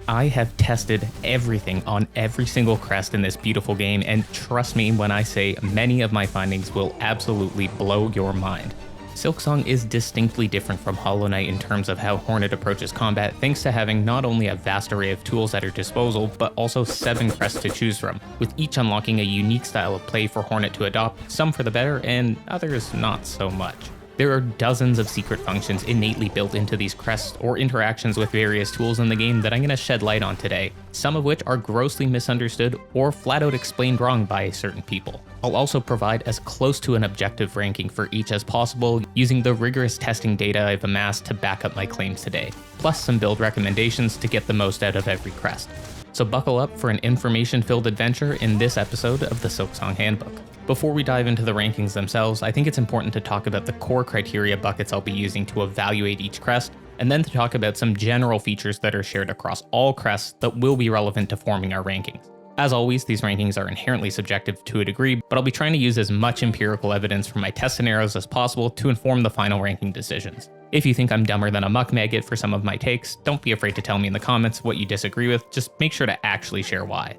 I have tested everything on every single crest in this beautiful game, and trust me when I say many of my findings will absolutely blow your mind. Silksong is distinctly different from Hollow Knight in terms of how Hornet approaches combat, thanks to having not only a vast array of tools at her disposal, but also 7 crests to choose from, with each unlocking a unique style of play for Hornet to adopt, some for the better and others not so much. There are dozens of secret functions innately built into these crests or interactions with various tools in the game that I'm going to shed light on today, some of which are grossly misunderstood or flat out explained wrong by certain people. I'll also provide as close to an objective ranking for each as possible using the rigorous testing data I've amassed to back up my claims today, plus some build recommendations to get the most out of every crest. So buckle up for an information-filled adventure in this episode of the Silksong Handbook. Before we dive into the rankings themselves, I think it's important to talk about the core criteria buckets I'll be using to evaluate each crest, and then to talk about some general features that are shared across all crests that will be relevant to forming our rankings. As always, these rankings are inherently subjective to a degree, but I'll be trying to use as much empirical evidence from my test scenarios as possible to inform the final ranking decisions. If you think I'm dumber than a muck maggot for some of my takes, don't be afraid to tell me in the comments what you disagree with, just make sure to actually share why.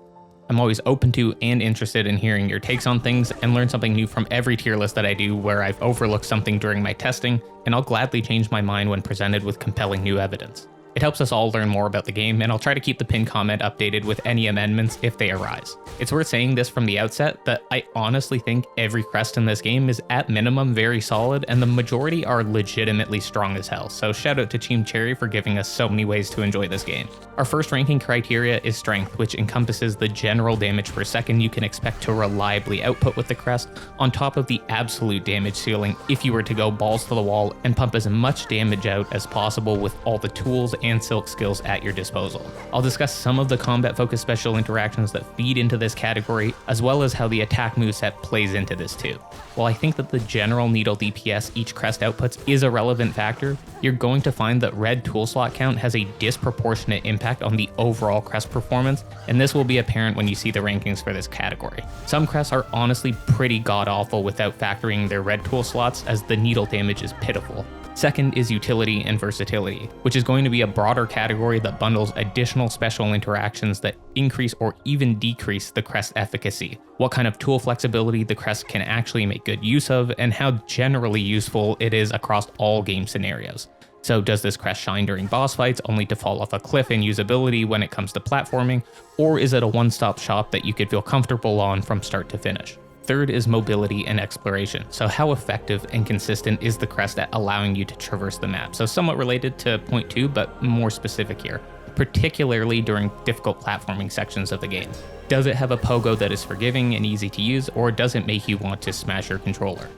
I'm always open to and interested in hearing your takes on things and learn something new from every tier list that I do where I've overlooked something during my testing, and I'll gladly change my mind when presented with compelling new evidence. It helps us all learn more about the game, and I'll try to keep the pinned comment updated with any amendments if they arise. It's worth saying this from the outset that I honestly think every crest in this game is at minimum very solid, and the majority are legitimately strong as hell, so shout out to Team Cherry for giving us so many ways to enjoy this game. Our first ranking criteria is strength, which encompasses the general damage per second you can expect to reliably output with the crest, on top of the absolute damage ceiling if you were to go balls to the wall and pump as much damage out as possible with all the tools and silk skills at your disposal. I'll discuss some of the combat-focused special interactions that feed into this category, as well as how the attack moveset plays into this too. While I think that the general needle DPS each crest outputs is a relevant factor, you're going to find that red tool slot count has a disproportionate impact on the overall crest performance, and this will be apparent when you see the rankings for this category. Some crests are honestly pretty god-awful without factoring their red tool slots, as the needle damage is pitiful. Second is utility and versatility, which is going to be a broader category that bundles additional special interactions that increase or even decrease the crest efficacy, what kind of tool flexibility the crest can actually make good use of, and how generally useful it is across all game scenarios. So does this crest shine during boss fights only to fall off a cliff in usability when it comes to platforming, or is it a one-stop shop that you could feel comfortable on from start to finish? Third is mobility and exploration. So how effective and consistent is the crest at allowing you to traverse the map? So somewhat related to point 2, but more specific here, particularly during difficult platforming sections of the game. Does it have a pogo that is forgiving and easy to use, or does it make you want to smash your controller?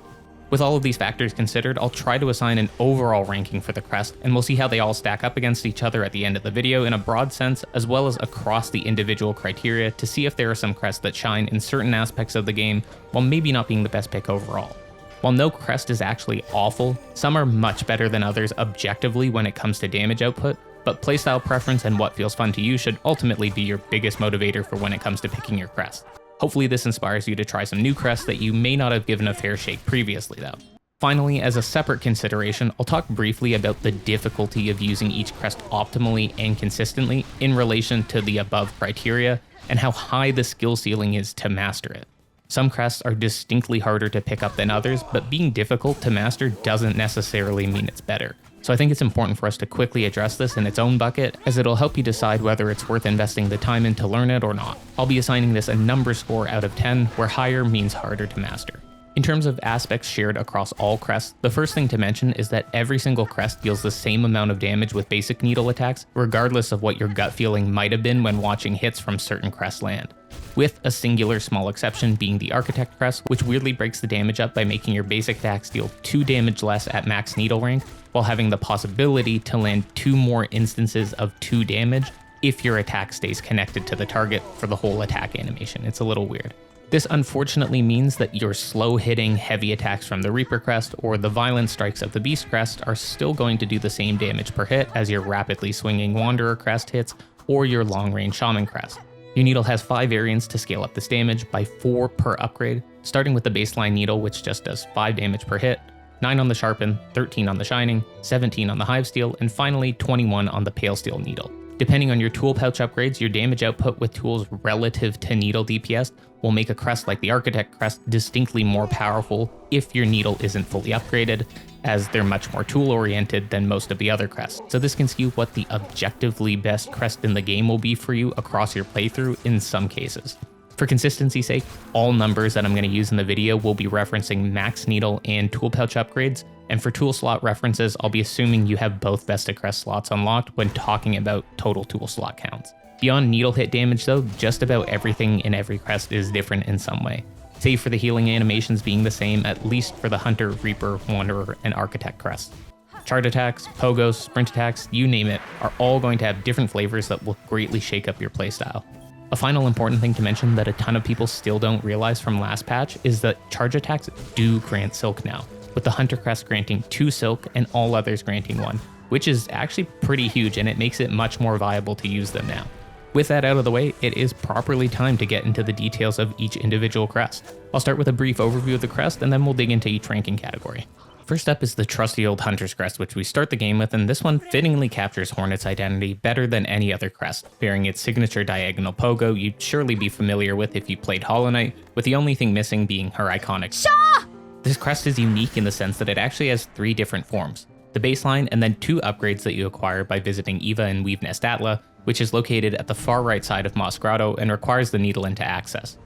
With all of these factors considered, I'll try to assign an overall ranking for the crest, and we'll see how they all stack up against each other at the end of the video in a broad sense, as well as across the individual criteria to see if there are some crests that shine in certain aspects of the game, while maybe not being the best pick overall. While no crest is actually awful, some are much better than others objectively when it comes to damage output, but playstyle preference and what feels fun to you should ultimately be your biggest motivator for when it comes to picking your crest. Hopefully this inspires you to try some new crests that you may not have given a fair shake previously though. Finally, as a separate consideration, I'll talk briefly about the difficulty of using each crest optimally and consistently in relation to the above criteria, and how high the skill ceiling is to master it. Some crests are distinctly harder to pick up than others, but being difficult to master doesn't necessarily mean it's better. So I think it's important for us to quickly address this in its own bucket, as it'll help you decide whether it's worth investing the time in to learn it or not. I'll be assigning this a number score out of 10, where higher means harder to master. In terms of aspects shared across all crests, the first thing to mention is that every single crest deals the same amount of damage with basic needle attacks, regardless of what your gut feeling might have been when watching hits from certain crests land. With a singular small exception being the Architect crest, which weirdly breaks the damage up by making your basic attacks deal 2 damage less at max needle rank, while having the possibility to land 2 more instances of 2 damage if your attack stays connected to the target for the whole attack animation. It's a little weird. This unfortunately means that your slow-hitting heavy attacks from the Reaper crest or the violent strikes of the Beast crest are still going to do the same damage per hit as your rapidly swinging Wanderer crest hits or your long-range Shaman crest. Your needle has 5 variants to scale up this damage by 4 per upgrade, starting with the baseline needle, which just does 5 damage per hit, 9 on the Sharpen, 13 on the Shining, 17 on the Hive Steel, and finally 21 on the Pale Steel needle. Depending on your tool pouch upgrades, your damage output with tools relative to needle DPS will make a crest like the Architect Crest distinctly more powerful if your needle isn't fully upgraded, as they're much more tool oriented than most of the other crests. So this can skew what the objectively best crest in the game will be for you across your playthrough in some cases. For consistency's sake, all numbers that I'm going to use in the video will be referencing max needle and tool pouch upgrades, and for tool slot references, I'll be assuming you have both vested crest slots unlocked when talking about total tool slot counts. Beyond needle hit damage though, just about everything in every crest is different in some way, save for the healing animations being the same, at least for the Hunter, Reaper, Wanderer, and Architect crest. Charge attacks, pogos, sprint attacks, you name it, are all going to have different flavors that will greatly shake up your playstyle. A final important thing to mention that a ton of people still don't realize from last patch is that charge attacks do grant Silk now, with the Hunter Crest granting 2 Silk and all others granting 1, which is actually pretty huge and it makes it much more viable to use them now. With that out of the way, it is properly time to get into the details of each individual crest. I'll start with a brief overview of the crest and then we'll dig into each ranking category. First up is the trusty old Hunter's Crest, which we start the game with, and this one fittingly captures Hornet's identity better than any other crest, bearing its signature diagonal pogo you'd surely be familiar with if you played Hollow Knight, with the only thing missing being her iconic Shaw! This crest is unique in the sense that it actually has 3 different forms, the baseline and then 2 upgrades that you acquire by visiting Eva and Weavenest Atla, which is located at the far right side of Moss Grotto and requires the needle into access.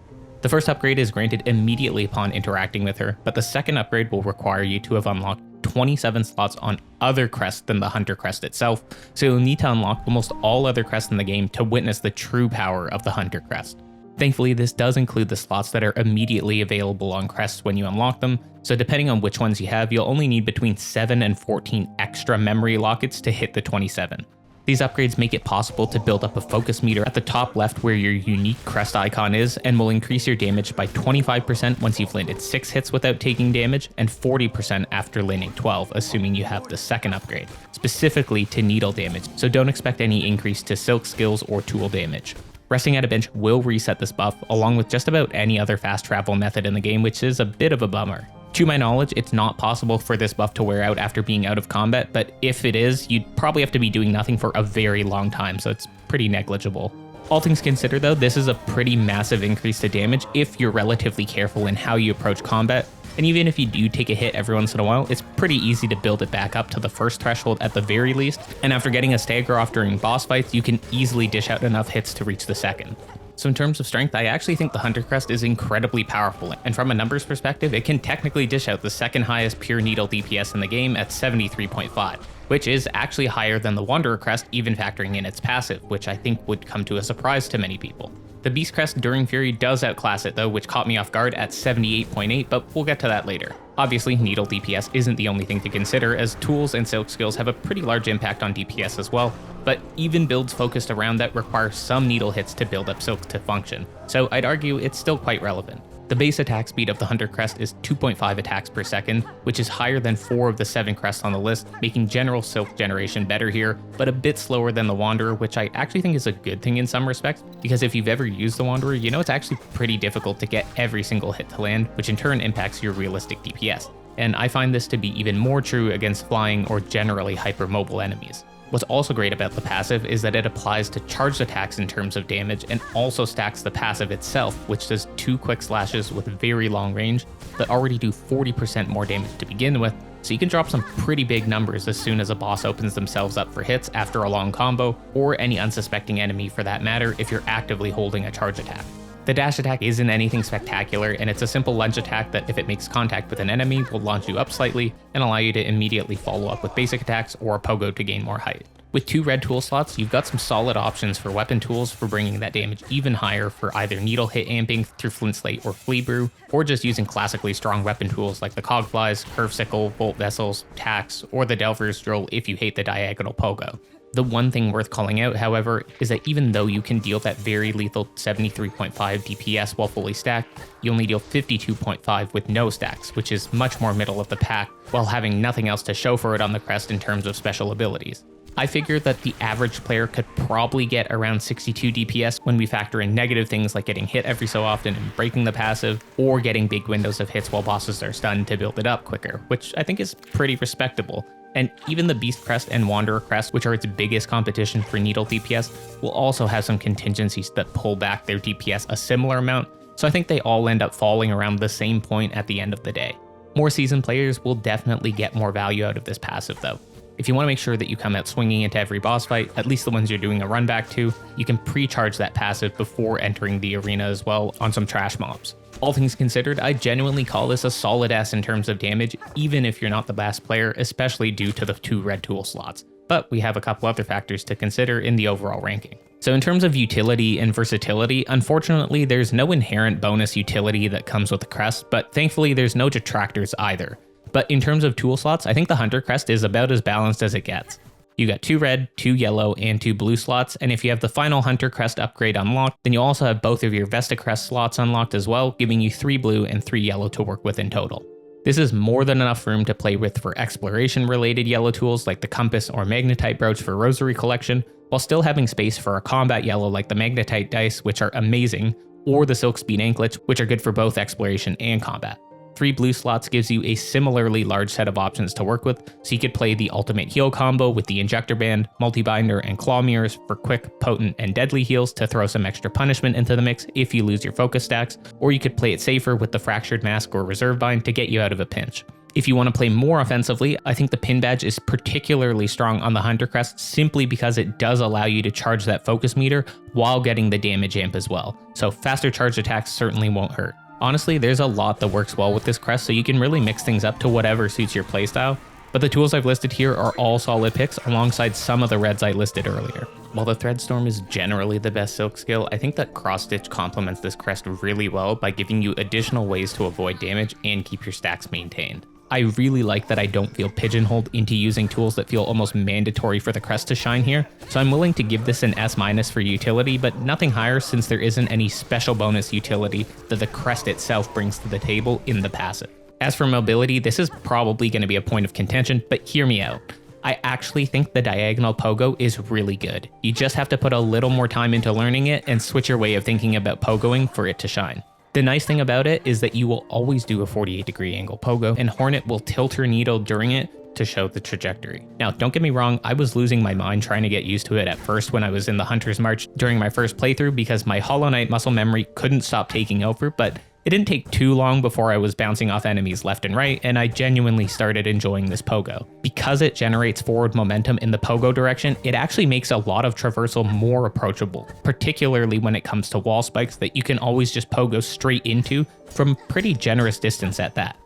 The first upgrade is granted immediately upon interacting with her, but the second upgrade will require you to have unlocked 27 slots on other crests than the Hunter Crest itself, so you'll need to unlock almost all other crests in the game to witness the true power of the Hunter Crest. Thankfully, this does include the slots that are immediately available on crests when you unlock them, so depending on which ones you have, you'll only need between 7 and 14 extra memory lockets to hit the 27. These upgrades make it possible to build up a focus meter at the top left where your unique crest icon is, and will increase your damage by 25% once you've landed 6 hits without taking damage, and 40% after landing 12, assuming you have the second upgrade, specifically to needle damage, so don't expect any increase to silk skills or tool damage. Resting at a bench will reset this buff, along with just about any other fast travel method in the game, which is a bit of a bummer. To my knowledge, it's not possible for this buff to wear out after being out of combat, but if it is, you'd probably have to be doing nothing for a very long time, so it's pretty negligible. All things considered though, this is a pretty massive increase to damage if you're relatively careful in how you approach combat, and even if you do take a hit every once in a while, it's pretty easy to build it back up to the first threshold at the very least, and after getting a stagger off during boss fights, you can easily dish out enough hits to reach the second. So in terms of strength, I actually think the Hunter Crest is incredibly powerful, and from a numbers perspective, it can technically dish out the second highest pure needle DPS in the game at 73.5, which is actually higher than the Wanderer Crest, even factoring in its passive, which I think would come to a surprise to many people. The Beast Crest during Fury does outclass it though, which caught me off guard at 78.8, but we'll get to that later. Obviously, needle DPS isn't the only thing to consider, as tools and silk skills have a pretty large impact on DPS as well, but even builds focused around that require some needle hits to build up silk to function, so I'd argue it's still quite relevant. The base attack speed of the Hunter Crest is 2.5 attacks per second, which is higher than 4 of the 7 crests on the list, making general silk generation better here, but a bit slower than the Wanderer, which I actually think is a good thing in some respects, because if you've ever used the Wanderer, you know it's actually pretty difficult to get every single hit to land, which in turn impacts your realistic DPS. And I find this to be even more true against flying or generally hypermobile enemies. What's also great about the passive is that it applies to charged attacks in terms of damage and also stacks the passive itself, which does 2 quick slashes with very long range that already do 40% more damage to begin with, so you can drop some pretty big numbers as soon as a boss opens themselves up for hits after a long combo, or any unsuspecting enemy for that matter if you're actively holding a charge attack. The dash attack isn't anything spectacular, and it's a simple lunge attack that if it makes contact with an enemy will launch you up slightly and allow you to immediately follow up with basic attacks or a pogo to gain more height. With 2 red tool slots, you've got some solid options for weapon tools for bringing that damage even higher for either needle hit amping through Flint Slate or Flea Brew, or just using classically strong weapon tools like the Cogflies, Curve Sickle, Bolt Vessels, Tax, or the Delver's Drill if you hate the diagonal pogo. The one thing worth calling out, however, is that even though you can deal that very lethal 73.5 DPS while fully stacked, you only deal 52.5 with no stacks, which is much more middle of the pack, while having nothing else to show for it on the crest in terms of special abilities. I figured that the average player could probably get around 62 DPS when we factor in negative things like getting hit every so often and breaking the passive, or getting big windows of hits while bosses are stunned to build it up quicker, which I think is pretty respectable. And even the Beast Crest and Wanderer Crest, which are its biggest competition for needle DPS, will also have some contingencies that pull back their DPS a similar amount, so I think they all end up falling around the same point at the end of the day. More seasoned players will definitely get more value out of this passive though. If you want to make sure that you come out swinging into every boss fight, at least the ones you're doing a run back to, you can pre-charge that passive before entering the arena as well on some trash mobs. All things considered, I genuinely call this a solid S in terms of damage, even if you're not the best player, especially due to the 2 red tool slots. But we have a couple other factors to consider in the overall ranking. So in terms of utility and versatility, unfortunately there's no inherent bonus utility that comes with the crest, but thankfully there's no detractors either. But in terms of tool slots, I think the Hunter Crest is about as balanced as it gets. You got 2 red, 2 yellow, and 2 blue slots, and if you have the final Hunter Crest upgrade unlocked, then you also have both of your Vesta Crest slots unlocked as well, giving you 3 blue and 3 yellow to work with in total. This is more than enough room to play with for exploration-related yellow tools like the Compass or Magnetite Brooch for Rosary Collection, while still having space for a combat yellow like the Magnetite Dice, which are amazing, or the Silk Speed Anklets, which are good for both exploration and combat. 3 blue slots gives you a similarly large set of options to work with, so you could play the ultimate heal combo with the Injector Band, Multi-Binder, and Claw Mirrors for quick, potent, and deadly heals to throw some extra punishment into the mix if you lose your focus stacks, or you could play it safer with the Fractured Mask or Reserve Bind to get you out of a pinch. If you want to play more offensively, I think the Pin Badge is particularly strong on the Hunter Crest simply because it does allow you to charge that focus meter while getting the damage amp as well, so faster charged attacks certainly won't hurt. Honestly, there's a lot that works well with this crest, so you can really mix things up to whatever suits your playstyle, but the tools I've listed here are all solid picks alongside some of the reds I listed earlier. While the Threadstorm is generally the best silk skill, I think that Cross Stitch complements this crest really well by giving you additional ways to avoid damage and keep your stacks maintained. I really like that I don't feel pigeonholed into using tools that feel almost mandatory for the crest to shine here, so I'm willing to give this an S- for utility, but nothing higher since there isn't any special bonus utility that the crest itself brings to the table in the passive. As for mobility, this is probably going to be a point of contention, but hear me out. I actually think the diagonal pogo is really good. You just have to put a little more time into learning it and switch your way of thinking about pogoing for it to shine. The nice thing about it is that you will always do a 48-degree angle pogo, and Hornet will tilt her needle during it to show the trajectory. Now, don't get me wrong, I was losing my mind trying to get used to it at first when I was in the Hunter's March during my first playthrough because my Hollow Knight muscle memory couldn't stop taking over, but it didn't take too long before I was bouncing off enemies left and right, and I genuinely started enjoying this pogo. Because it generates forward momentum in the pogo direction, it actually makes a lot of traversal more approachable, particularly when it comes to wall spikes that you can always just pogo straight into from pretty generous distance at that.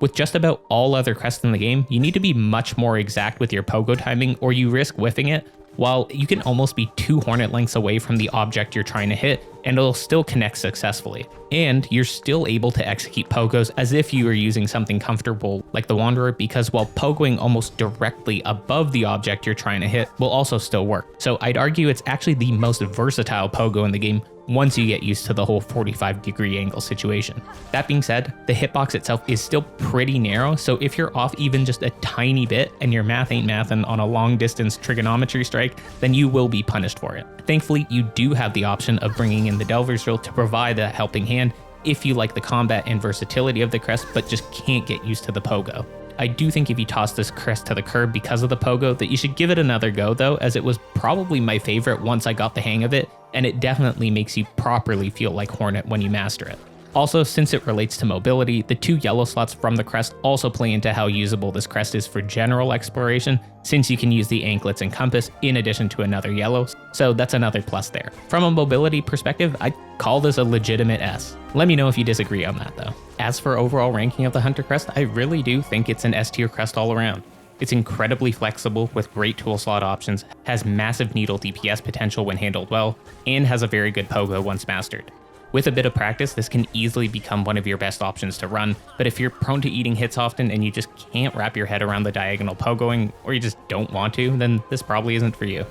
With just about all other crests in the game, you need to be much more exact with your pogo timing or you risk whiffing it, while you can almost be 2 hornet lengths away from the object you're trying to hit and it'll still connect successfully. And you're still able to execute pogos as if you were using something comfortable like the Wanderer, because while pogoing almost directly above the object you're trying to hit will also still work. So I'd argue it's actually the most versatile pogo in the game once you get used to the whole 45-degree angle situation. That being said, the hitbox itself is still pretty narrow, so if you're off even just a tiny bit and your math ain't mathin' on a long distance trigonometry strike, then you will be punished for it. Thankfully, you do have the option of bringing in the Delver's Drill to provide that helping hand if you like the combat and versatility of the crest but just can't get used to the pogo. I do think if you toss this crest to the curb because of the pogo that you should give it another go though, as it was probably my favorite once I got the hang of it, and it definitely makes you properly feel like Hornet when you master it. Also, since it relates to mobility, the 2 yellow slots from the crest also play into how usable this crest is for general exploration, since you can use the anklets and compass in addition to another yellow, so that's another plus there. From a mobility perspective, I'd call this a legitimate S. Let me know if you disagree on that though. As for overall ranking of the Hunter Crest, I really do think it's an S tier crest all around. It's incredibly flexible with great tool slot options, has massive needle DPS potential when handled well, and has a very good pogo once mastered. With a bit of practice, this can easily become one of your best options to run, but if you're prone to eating hits often and you just can't wrap your head around the diagonal pogoing, or you just don't want to, then this probably isn't for you.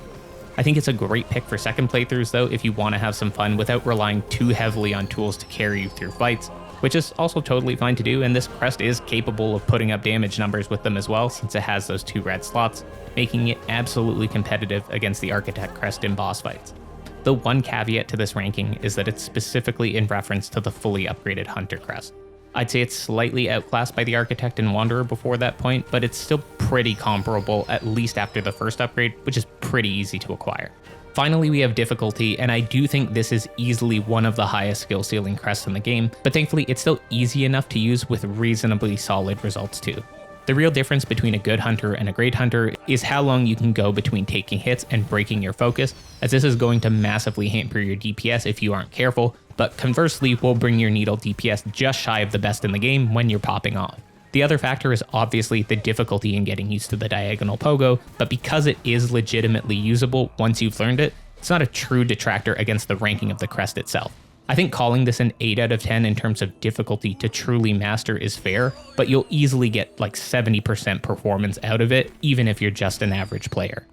I think it's a great pick for second playthroughs though if you want to have some fun without relying too heavily on tools to carry you through fights, which is also totally fine to do, and this crest is capable of putting up damage numbers with them as well since it has those 2 red slots, making it absolutely competitive against the Architect crest in boss fights. The one caveat to this ranking is that it's specifically in reference to the fully upgraded Hunter crest. I'd say it's slightly outclassed by the Architect and Wanderer before that point, but it's still pretty comparable, at least after the first upgrade, which is pretty easy to acquire. Finally, we have difficulty, and I do think this is easily one of the highest skill ceiling crests in the game, but thankfully it's still easy enough to use with reasonably solid results too. The real difference between a good hunter and a great hunter is how long you can go between taking hits and breaking your focus, as this is going to massively hamper your DPS if you aren't careful, but conversely will bring your needle DPS just shy of the best in the game when you're popping off. The other factor is obviously the difficulty in getting used to the diagonal pogo, but because it is legitimately usable once you've learned it, it's not a true detractor against the ranking of the crest itself. I think calling this an 8 out of 10 in terms of difficulty to truly master is fair, but you'll easily get like 70% performance out of it, even if you're just an average player.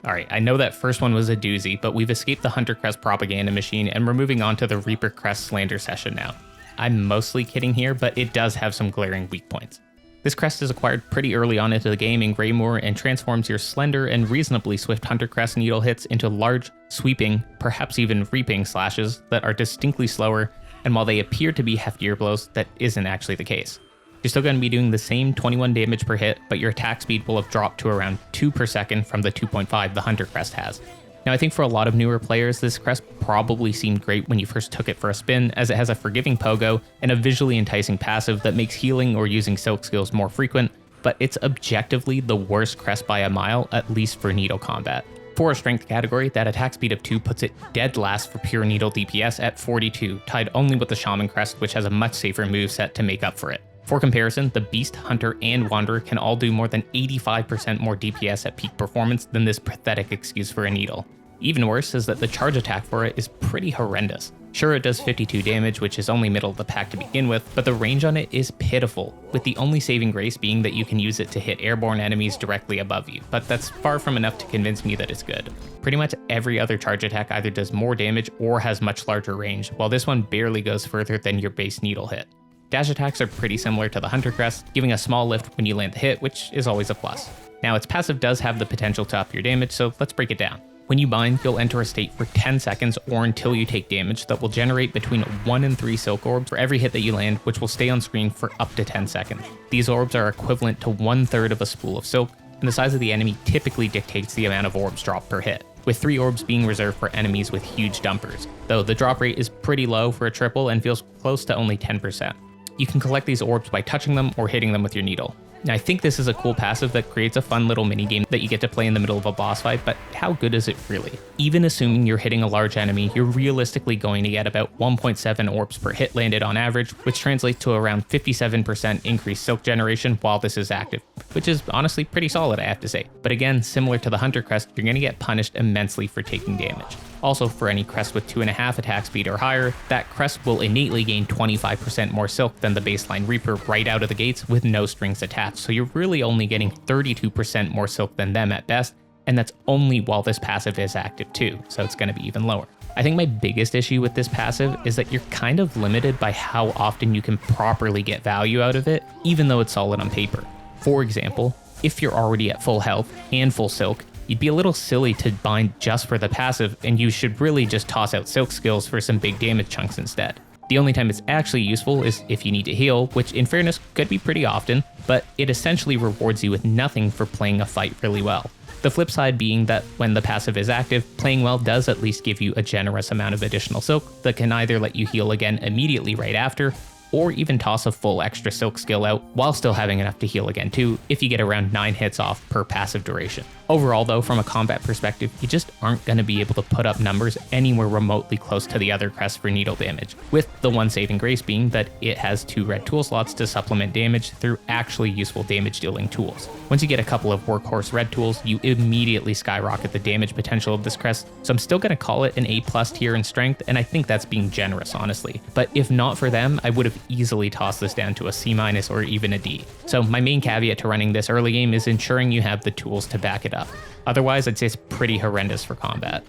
Alright, I know that first one was a doozy, but we've escaped the Hunter Crest propaganda machine and we're moving on to the Reaper Crest slander session now. I'm mostly kidding here, but it does have some glaring weak points. This crest is acquired pretty early on into the game in Greymoor and transforms your slender and reasonably swift Hunter Crest needle hits into large, sweeping, perhaps even reaping slashes that are distinctly slower, and while they appear to be heftier blows, that isn't actually the case. You're still going to be doing the same 21 damage per hit, but your attack speed will have dropped to around 2 per second from the 2.5 the Hunter Crest has. Now I think for a lot of newer players, this crest probably seemed great when you first took it for a spin, as it has a forgiving pogo and a visually enticing passive that makes healing or using silk skills more frequent, but it's objectively the worst crest by a mile, at least for needle combat. For a strength category, that attack speed of 2 puts it dead last for pure needle DPS at 42, tied only with the Shaman crest, which has a much safer moveset to make up for it. For comparison, the Beast, Hunter, and Wanderer can all do more than 85% more DPS at peak performance than this pathetic excuse for a needle. Even worse is that the charge attack for it is pretty horrendous. Sure, it does 52 damage, which is only middle of the pack to begin with, but the range on it is pitiful, with the only saving grace being that you can use it to hit airborne enemies directly above you, but that's far from enough to convince me that it's good. Pretty much every other charge attack either does more damage or has much larger range, while this one barely goes further than your base needle hit. Dash attacks are pretty similar to the Hunter Crest, giving a small lift when you land the hit, which is always a plus. Now its passive does have the potential to up your damage, so let's break it down. When you bind, you'll enter a state for 10 seconds or until you take damage that will generate between 1 and 3 silk orbs for every hit that you land, which will stay on screen for up to 10 seconds. These orbs are equivalent to 1/3 of a spool of silk, and the size of the enemy typically dictates the amount of orbs dropped per hit, with 3 orbs being reserved for enemies with huge dumpers, though the drop rate is pretty low for a triple and feels close to only 10%. You can collect these orbs by touching them or hitting them with your needle. Now I think this is a cool passive that creates a fun little minigame that you get to play in the middle of a boss fight, but how good is it really? Even assuming you're hitting a large enemy, you're realistically going to get about 1.7 orbs per hit landed on average, which translates to around 57% increased silk generation while this is active, which is honestly pretty solid, I have to say. But again, similar to the Hunter Crest, you're going to get punished immensely for taking damage. Also, for any crest with 2.5 attack speed or higher, that crest will innately gain 25% more silk than the baseline Reaper right out of the gates with no strings attached, so you're really only getting 32% more silk than them at best, and that's only while this passive is active too, so it's going to be even lower. I think my biggest issue with this passive is that you're kind of limited by how often you can properly get value out of it, even though it's solid on paper. For example, if you're already at full health and full silk, you'd be a little silly to bind just for the passive, and you should really just toss out silk skills for some big damage chunks instead. The only time it's actually useful is if you need to heal, which in fairness could be pretty often, but it essentially rewards you with nothing for playing a fight really well. The flip side being that when the passive is active, playing well does at least give you a generous amount of additional silk that can either let you heal again immediately right after, or even toss a full extra silk skill out while still having enough to heal again too, if you get around 9 hits off per passive duration. Overall though, from a combat perspective, you just aren't going to be able to put up numbers anywhere remotely close to the other crests for needle damage, with the one saving grace being that it has 2 red tool slots to supplement damage through actually useful damage dealing tools. Once you get a couple of workhorse red tools, you immediately skyrocket the damage potential of this crest, so I'm still going to call it an A+ tier in strength, and I think that's being generous honestly. But if not for them, I would have easily tossed this down to a C- or even a D. So my main caveat to running this early game is ensuring you have the tools to back it up. Otherwise, I'd say it's pretty horrendous for combat.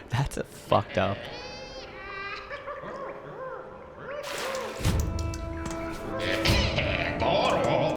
That's fucked up.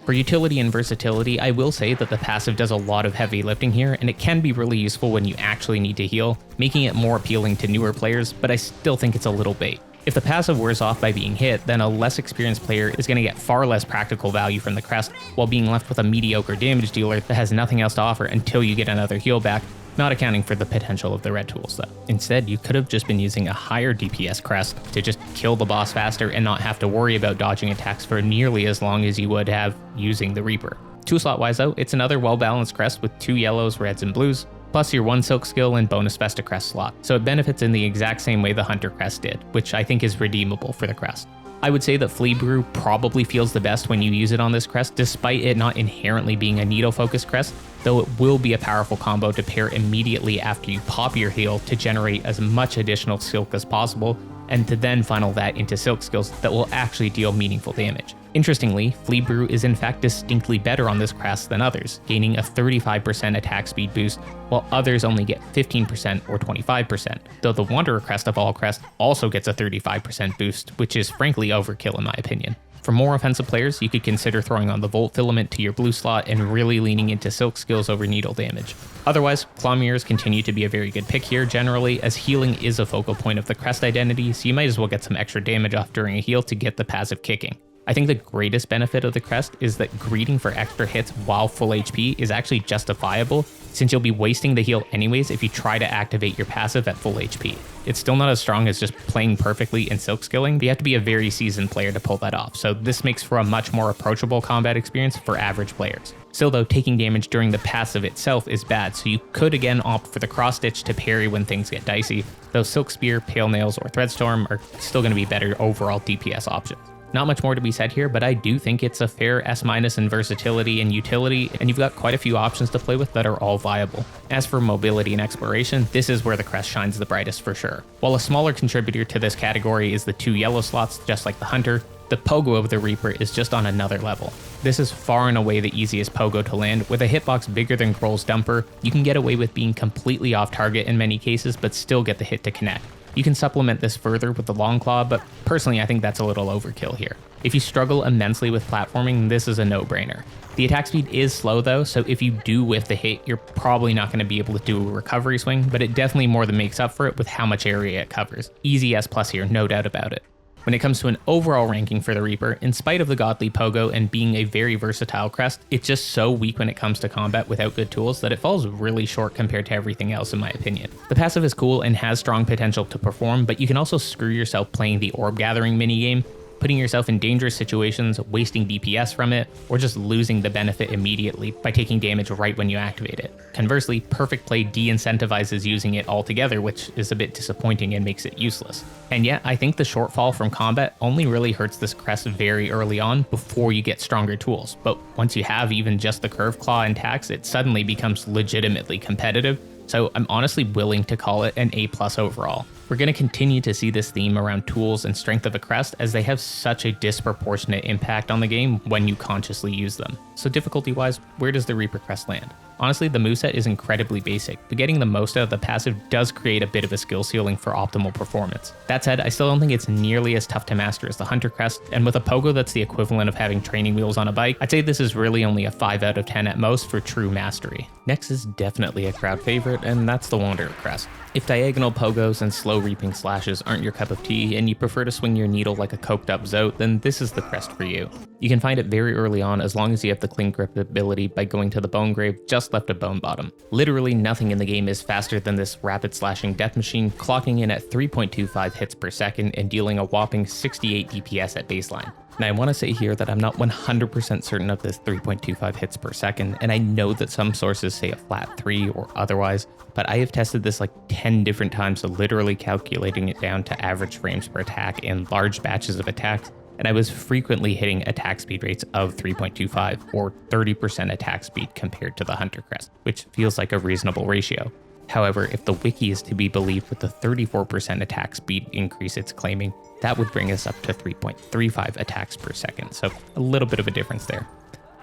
For utility and versatility, I will say that the passive does a lot of heavy lifting here, and it can be really useful when you actually need to heal, making it more appealing to newer players, but I still think it's a little bait. If the passive wears off by being hit, then a less experienced player is going to get far less practical value from the Crest, while being left with a mediocre damage dealer that has nothing else to offer until you get another heal back, not accounting for the potential of the red tools though. Instead, you could have just been using a higher DPS Crest to just kill the boss faster and not have to worry about dodging attacks for nearly as long as you would have using the Reaper. Tool slot wise though, it's another well-balanced Crest with 2 yellows, reds, and blues, plus your 1 Silk skill and bonus Vesta Crest slot, so it benefits in the exact same way the Hunter Crest did, which I think is redeemable for the Crest. I would say that Flea Brew probably feels the best when you use it on this Crest, despite it not inherently being a needle-focused Crest, though it will be a powerful combo to pair immediately after you pop your heal to generate as much additional Silk as possible, and to then funnel that into Silk skills that will actually deal meaningful damage. Interestingly, Flea Brew is in fact distinctly better on this Crest than others, gaining a 35% attack speed boost, while others only get 15% or 25%, though the Wanderer Crest of all Crests also gets a 35% boost, which is frankly overkill in my opinion. For more offensive players, you could consider throwing on the Volt Filament to your blue slot and really leaning into Silk skills over needle damage. Otherwise, Claw Mirrors continue to be a very good pick here generally, as healing is a focal point of the Crest identity, so you might as well get some extra damage off during a heal to get the passive kicking. I think the greatest benefit of the Crest is that greeting for extra hits while full HP is actually justifiable, since you'll be wasting the heal anyways if you try to activate your passive at full HP. It's still not as strong as just playing perfectly in Silk skilling, but you have to be a very seasoned player to pull that off, so this makes for a much more approachable combat experience for average players. Still though, taking damage during the passive itself is bad, so you could again opt for the Cross Stitch to parry when things get dicey, though Silk Spear, Pale Nails, or Threadstorm are still going to be better overall DPS options. Not much more to be said here, but I do think it's a fair S- in versatility and utility, and you've got quite a few options to play with that are all viable. As for mobility and exploration, this is where the Crest shines the brightest for sure. While a smaller contributor to this category is the 2 yellow slots, just like the Hunter, the Pogo of the Reaper is just on another level. This is far and away the easiest Pogo to land. With a hitbox bigger than Grohl's Dumper, you can get away with being completely off target in many cases, but still get the hit to connect. You can supplement this further with the Long Claw, but personally I think that's a little overkill here. If you struggle immensely with platforming, this is a no-brainer. The attack speed is slow though, so if you do whiff the hit, you're probably not going to be able to do a recovery swing, but it definitely more than makes up for it with how much area it covers. Easy S+ here, no doubt about it. When it comes to an overall ranking for the Reaper, in spite of the godly Pogo and being a very versatile Crest, it's just so weak when it comes to combat without good tools that it falls really short compared to everything else in my opinion. The passive is cool and has strong potential to perform, but you can also screw yourself playing the orb gathering minigame, putting yourself in dangerous situations, wasting DPS from it, or just losing the benefit immediately by taking damage right when you activate it. Conversely, Perfect Play de-incentivizes using it altogether, which is a bit disappointing and makes it useless. And yet, I think the shortfall from combat only really hurts this Crest very early on before you get stronger tools, but once you have even just the Curve Claw and Tax, it suddenly becomes legitimately competitive, so I'm honestly willing to call it an A+ overall. We're going to continue to see this theme around tools and strength of a Crest as they have such a disproportionate impact on the game when you consciously use them. So difficulty-wise, where does the Reaper Crest land? Honestly, the moveset is incredibly basic, but getting the most out of the passive does create a bit of a skill ceiling for optimal performance. That said, I still don't think it's nearly as tough to master as the Hunter Crest, and with a Pogo that's the equivalent of having training wheels on a bike, I'd say this is really only a 5 out of 10 at most for true mastery. Next is definitely a crowd favorite, and that's the Wanderer Crest. If diagonal pogos and slow reaping slashes aren't your cup of tea and you prefer to swing your needle like a coked up zote, then this is the Crest for you. You can find it very early on as long as you have the clean grip ability by going to the Bone Grave just left of Bone Bottom. Literally nothing in the game is faster than this rapid slashing death machine, clocking in at 3.25 hits per second and dealing a whopping 68 DPS at baseline. Now I want to say here that I'm not 100% certain of this 3.25 hits per second, and I know that some sources say a flat 3 or otherwise, but I have tested this like 10 different times, so literally calculating it down to average frames per attack in large batches of attacks, and I was frequently hitting attack speed rates of 3.25 or 30% attack speed compared to the Hunter Crest, which feels like a reasonable ratio. However, if the wiki is to be believed with the 34% attack speed increase it's claiming, that would bring us up to 3.35 attacks per second, so a little bit of a difference there.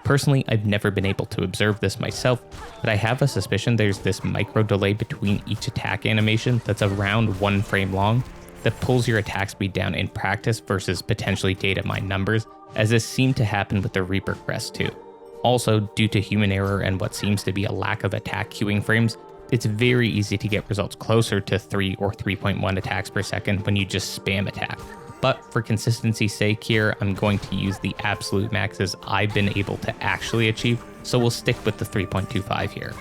Personally, I've never been able to observe this myself, but I have a suspicion there's this micro delay between each attack animation that's around 1 frame long that pulls your attack speed down in practice versus potentially data mine numbers, as this seemed to happen with the Reaper Crest too. Also, due to human error and what seems to be a lack of attack queuing frames, It's very easy to get results closer to 3 or 3.1 attacks per second when you just spam attack. But for consistency's sake here, I'm going to use the absolute maxes I've been able to actually achieve, so we'll stick with the 3.25 here.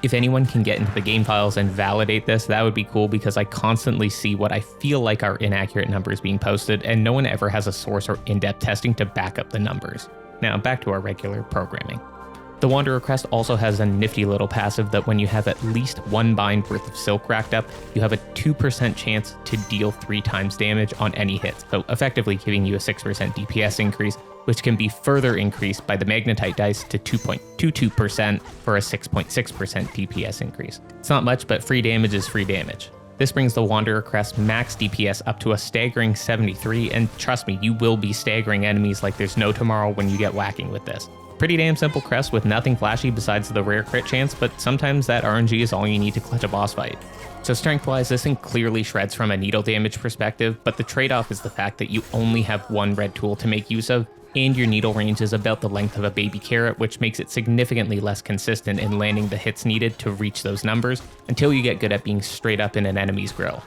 If anyone can get into the game files and validate this, that would be cool because I constantly see what I feel like are inaccurate numbers being posted, and no one ever has a source or in-depth testing to back up the numbers. Now back to our regular programming. The Wanderer Crest also has a nifty little passive that when you have at least 1 bind worth of silk racked up, you have a 2% chance to deal 3 times damage on any hits, so effectively giving you a 6% DPS increase, which can be further increased by the magnetite dice to 2.22% for a 6.6% DPS increase. It's not much, but free damage is free damage. This brings the Wanderer Crest max DPS up to a staggering 73, and trust me, you will be staggering enemies like there's no tomorrow when you get whacking with this. Pretty damn simple crest with nothing flashy besides the rare crit chance, but sometimes that RNG is all you need to clutch a boss fight. So strength-wise, this thing clearly shreds from a needle damage perspective, but the trade-off is the fact that you only have 1 red tool to make use of, and your needle range is about the length of a baby carrot, which makes it significantly less consistent in landing the hits needed to reach those numbers until you get good at being straight up in an enemy's grill.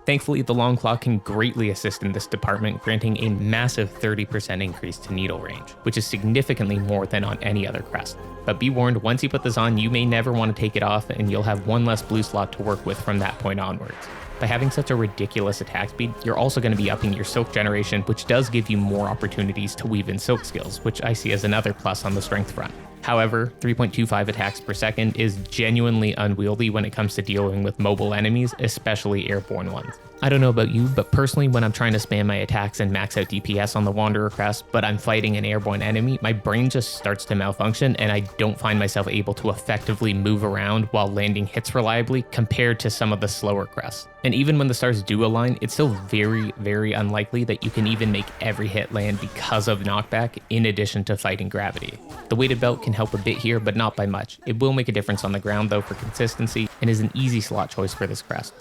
Thankfully, the long claw can greatly assist in this department, granting a massive 30% increase to needle range, which is significantly more than on any other crest. But be warned, once you put this on, you may never want to take it off, and you'll have 1 less blue slot to work with from that point onwards. By having such a ridiculous attack speed, you're also going to be upping your silk generation, which does give you more opportunities to weave in silk skills, which I see as another plus on the strength front. However, 3.25 attacks per second is genuinely unwieldy when it comes to dealing with mobile enemies, especially airborne ones. I don't know about you, but personally when I'm trying to spam my attacks and max out DPS on the Wanderer Crest, but I'm fighting an airborne enemy, my brain just starts to malfunction and I don't find myself able to effectively move around while landing hits reliably compared to some of the slower crests. And even when the stars do align, it's still very, very unlikely that you can even make every hit land because of knockback in addition to fighting gravity. The weighted belt can help a bit here, but not by much. It will make a difference on the ground though for consistency and is an easy slot choice for this crest.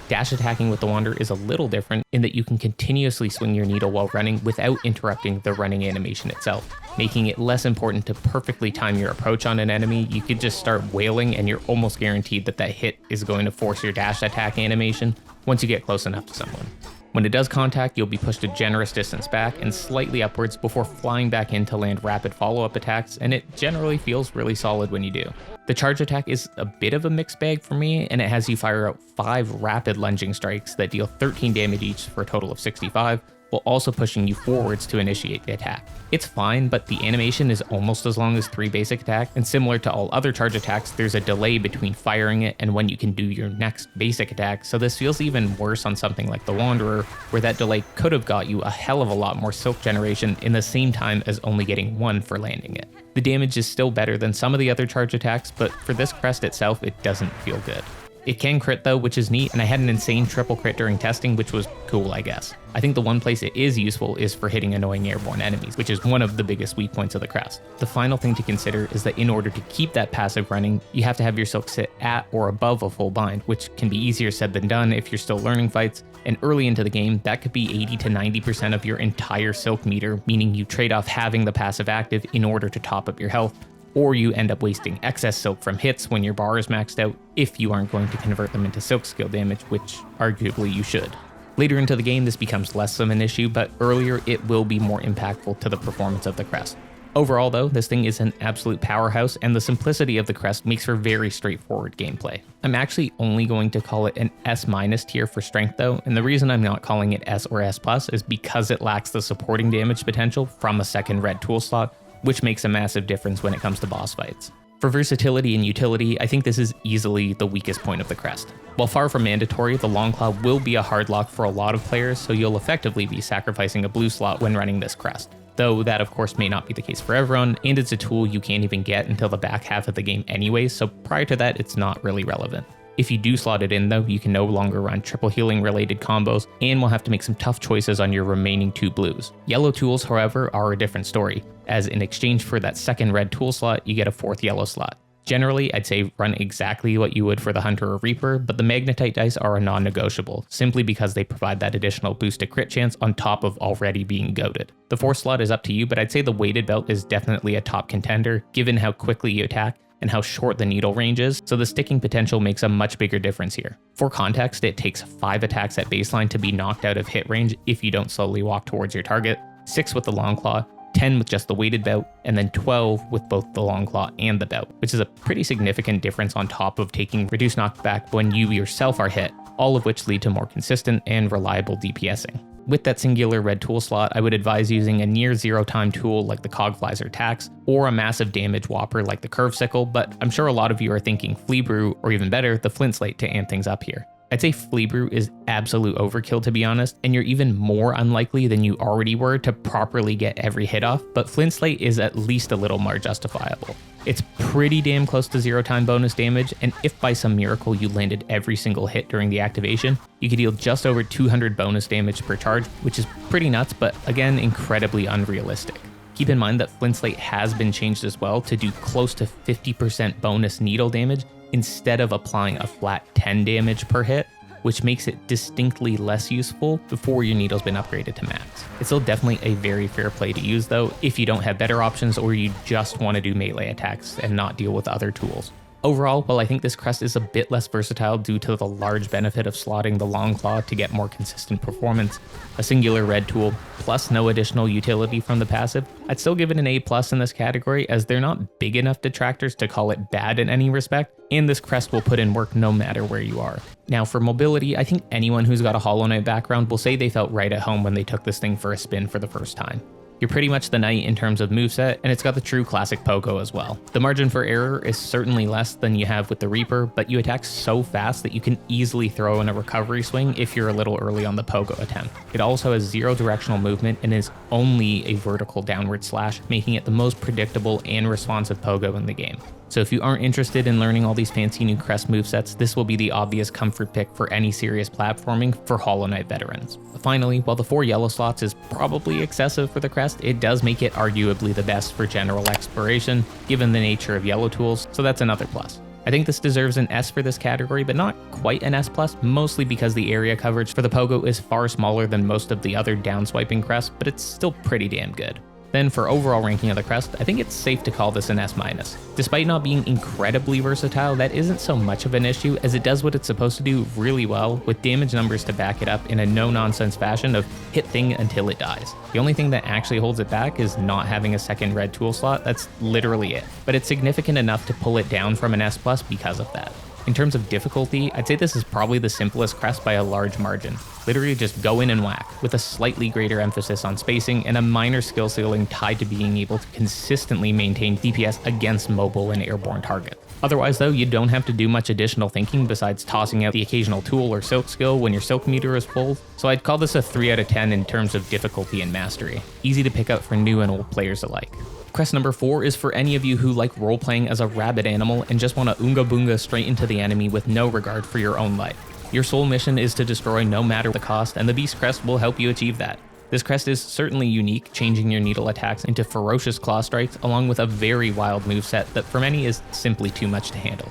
Dash attacking with the Wanderer is a little different in that you can continuously swing your needle while running without interrupting the running animation itself, making it less important to perfectly time your approach on an enemy. You could just start wailing and you're almost guaranteed that hit is going to force your dash attack animation once you get close enough to someone. When it does contact, you'll be pushed a generous distance back and slightly upwards before flying back in to land rapid follow-up attacks, and it generally feels really solid when you do. The charge attack is a bit of a mixed bag for me, and it has you fire out 5 rapid lunging strikes that deal 13 damage each for a total of 65, while also pushing you forwards to initiate the attack. It's fine, but the animation is almost as long as 3 basic attacks, and similar to all other charge attacks, there's a delay between firing it and when you can do your next basic attack, so this feels even worse on something like the Wanderer, where that delay could have got you a hell of a lot more silk generation in the same time as only getting 1 for landing it. The damage is still better than some of the other charge attacks, but for this crest itself, it doesn't feel good. It can crit though, which is neat, and I had an insane triple crit during testing, which was cool, I guess. I think the one place it is useful is for hitting annoying airborne enemies, which is one of the biggest weak points of the crest. The final thing to consider is that in order to keep that passive running, you have to have your silk sit at or above a full bind, which can be easier said than done if you're still learning fights, and early into the game, that could be 80 to 90% of your entire silk meter, meaning you trade off having the passive active in order to top up your health, or you end up wasting excess silk from hits when your bar is maxed out if you aren't going to convert them into silk skill damage, which arguably you should. Later into the game, this becomes less of an issue, but earlier it will be more impactful to the performance of the crest. Overall though, this thing is an absolute powerhouse, and the simplicity of the crest makes for very straightforward gameplay. I'm actually only going to call it an S- tier for strength though, and the reason I'm not calling it S or S+ is because it lacks the supporting damage potential from a second red tool slot, which makes a massive difference when it comes to boss fights. For versatility and utility, I think this is easily the weakest point of the crest. While far from mandatory, the long claw will be a hard lock for a lot of players, so you'll effectively be sacrificing a blue slot when running this crest. Though that of course may not be the case for everyone, and it's a tool you can't even get until the back half of the game anyway, so prior to that it's not really relevant. If you do slot it in though, you can no longer run triple healing related combos and will have to make some tough choices on your remaining 2 blues. Yellow tools, however, are a different story, as in exchange for that second red tool slot, you get a 4th yellow slot. Generally, I'd say run exactly what you would for the Hunter or Reaper, but the magnetite dice are a non-negotiable, simply because they provide that additional boost to crit chance on top of already being goated. The 4th slot is up to you, but I'd say the weighted belt is definitely a top contender, given how quickly you attack, and how short the needle range is, so the sticking potential makes a much bigger difference here. For context, it takes 5 attacks at baseline to be knocked out of hit range if you don't slowly walk towards your target, 6 with the long claw, 10 with just the weighted bout, and then 12 with both the long claw and the bout, which is a pretty significant difference on top of taking reduced knockback when you yourself are hit, all of which lead to more consistent and reliable DPSing. With that singular red tool slot, I would advise using a near zero time tool like the Cogflies or Tax, or a massive damage whopper like the Curve Sickle, but I'm sure a lot of you are thinking Flea Brew, or even better, the Flint Slate to amp things up here. I'd say Flea Brew is absolute overkill, to be honest, and you're even more unlikely than you already were to properly get every hit off, but Flint Slate is at least a little more justifiable. It's pretty damn close to zero time bonus damage, and if by some miracle you landed every single hit during the activation, you could deal just over 200 bonus damage per charge, which is pretty nuts, but again, incredibly unrealistic. Keep in mind that Flint Slate has been changed as well to do close to 50% bonus needle damage instead of applying a flat 10 damage per hit, which makes it distinctly less useful before your needle's been upgraded to max. It's still definitely a very fair play to use though, if you don't have better options or you just want to do melee attacks and not deal with other tools. Overall, while I think this crest is a bit less versatile due to the large benefit of slotting the long claw to get more consistent performance, a singular red tool, plus no additional utility from the passive, I'd still give it an A+ in this category, as they're not big enough detractors to call it bad in any respect, and this crest will put in work no matter where you are. Now for mobility, I think anyone who's got a Hollow Knight background will say they felt right at home when they took this thing for a spin for the first time. You're pretty much the knight in terms of moveset, and it's got the true classic pogo as well. The margin for error is certainly less than you have with the Reaper, but you attack so fast that you can easily throw in a recovery swing if you're a little early on the pogo attempt. It also has zero directional movement and is only a vertical downward slash, making it the most predictable and responsive pogo in the game. So if you aren't interested in learning all these fancy new Crest movesets, this will be the obvious comfort pick for any serious platforming for Hollow Knight veterans. Finally, while the 4 yellow slots is probably excessive for the Crest, it does make it arguably the best for general exploration, given the nature of yellow tools, so that's another plus. I think this deserves an S for this category, but not quite an S+, mostly because the area coverage for the pogo is far smaller than most of the other downswiping crests, but it's still pretty damn good. Then for overall ranking of the crest, I think it's safe to call this an S-. Despite not being incredibly versatile, that isn't so much of an issue, as it does what it's supposed to do really well, with damage numbers to back it up in a no-nonsense fashion of hit thing until it dies. The only thing that actually holds it back is not having a second red tool slot. That's literally it, but it's significant enough to pull it down from an S+ because of that. In terms of difficulty, I'd say this is probably the simplest crest by a large margin. Literally just go in and whack, with a slightly greater emphasis on spacing and a minor skill ceiling tied to being able to consistently maintain DPS against mobile and airborne targets. Otherwise though, you don't have to do much additional thinking besides tossing out the occasional tool or silk skill when your silk meter is full, so I'd call this a 3 out of 10 in terms of difficulty and mastery. Easy to pick up for new and old players alike. Crest number 4 is for any of you who like role-playing as a rabid animal and just want to oonga boonga straight into the enemy with no regard for your own life. Your sole mission is to destroy no matter the cost, and the Beast Crest will help you achieve that. This crest is certainly unique, changing your needle attacks into ferocious claw strikes, along with a very wild moveset that for many is simply too much to handle.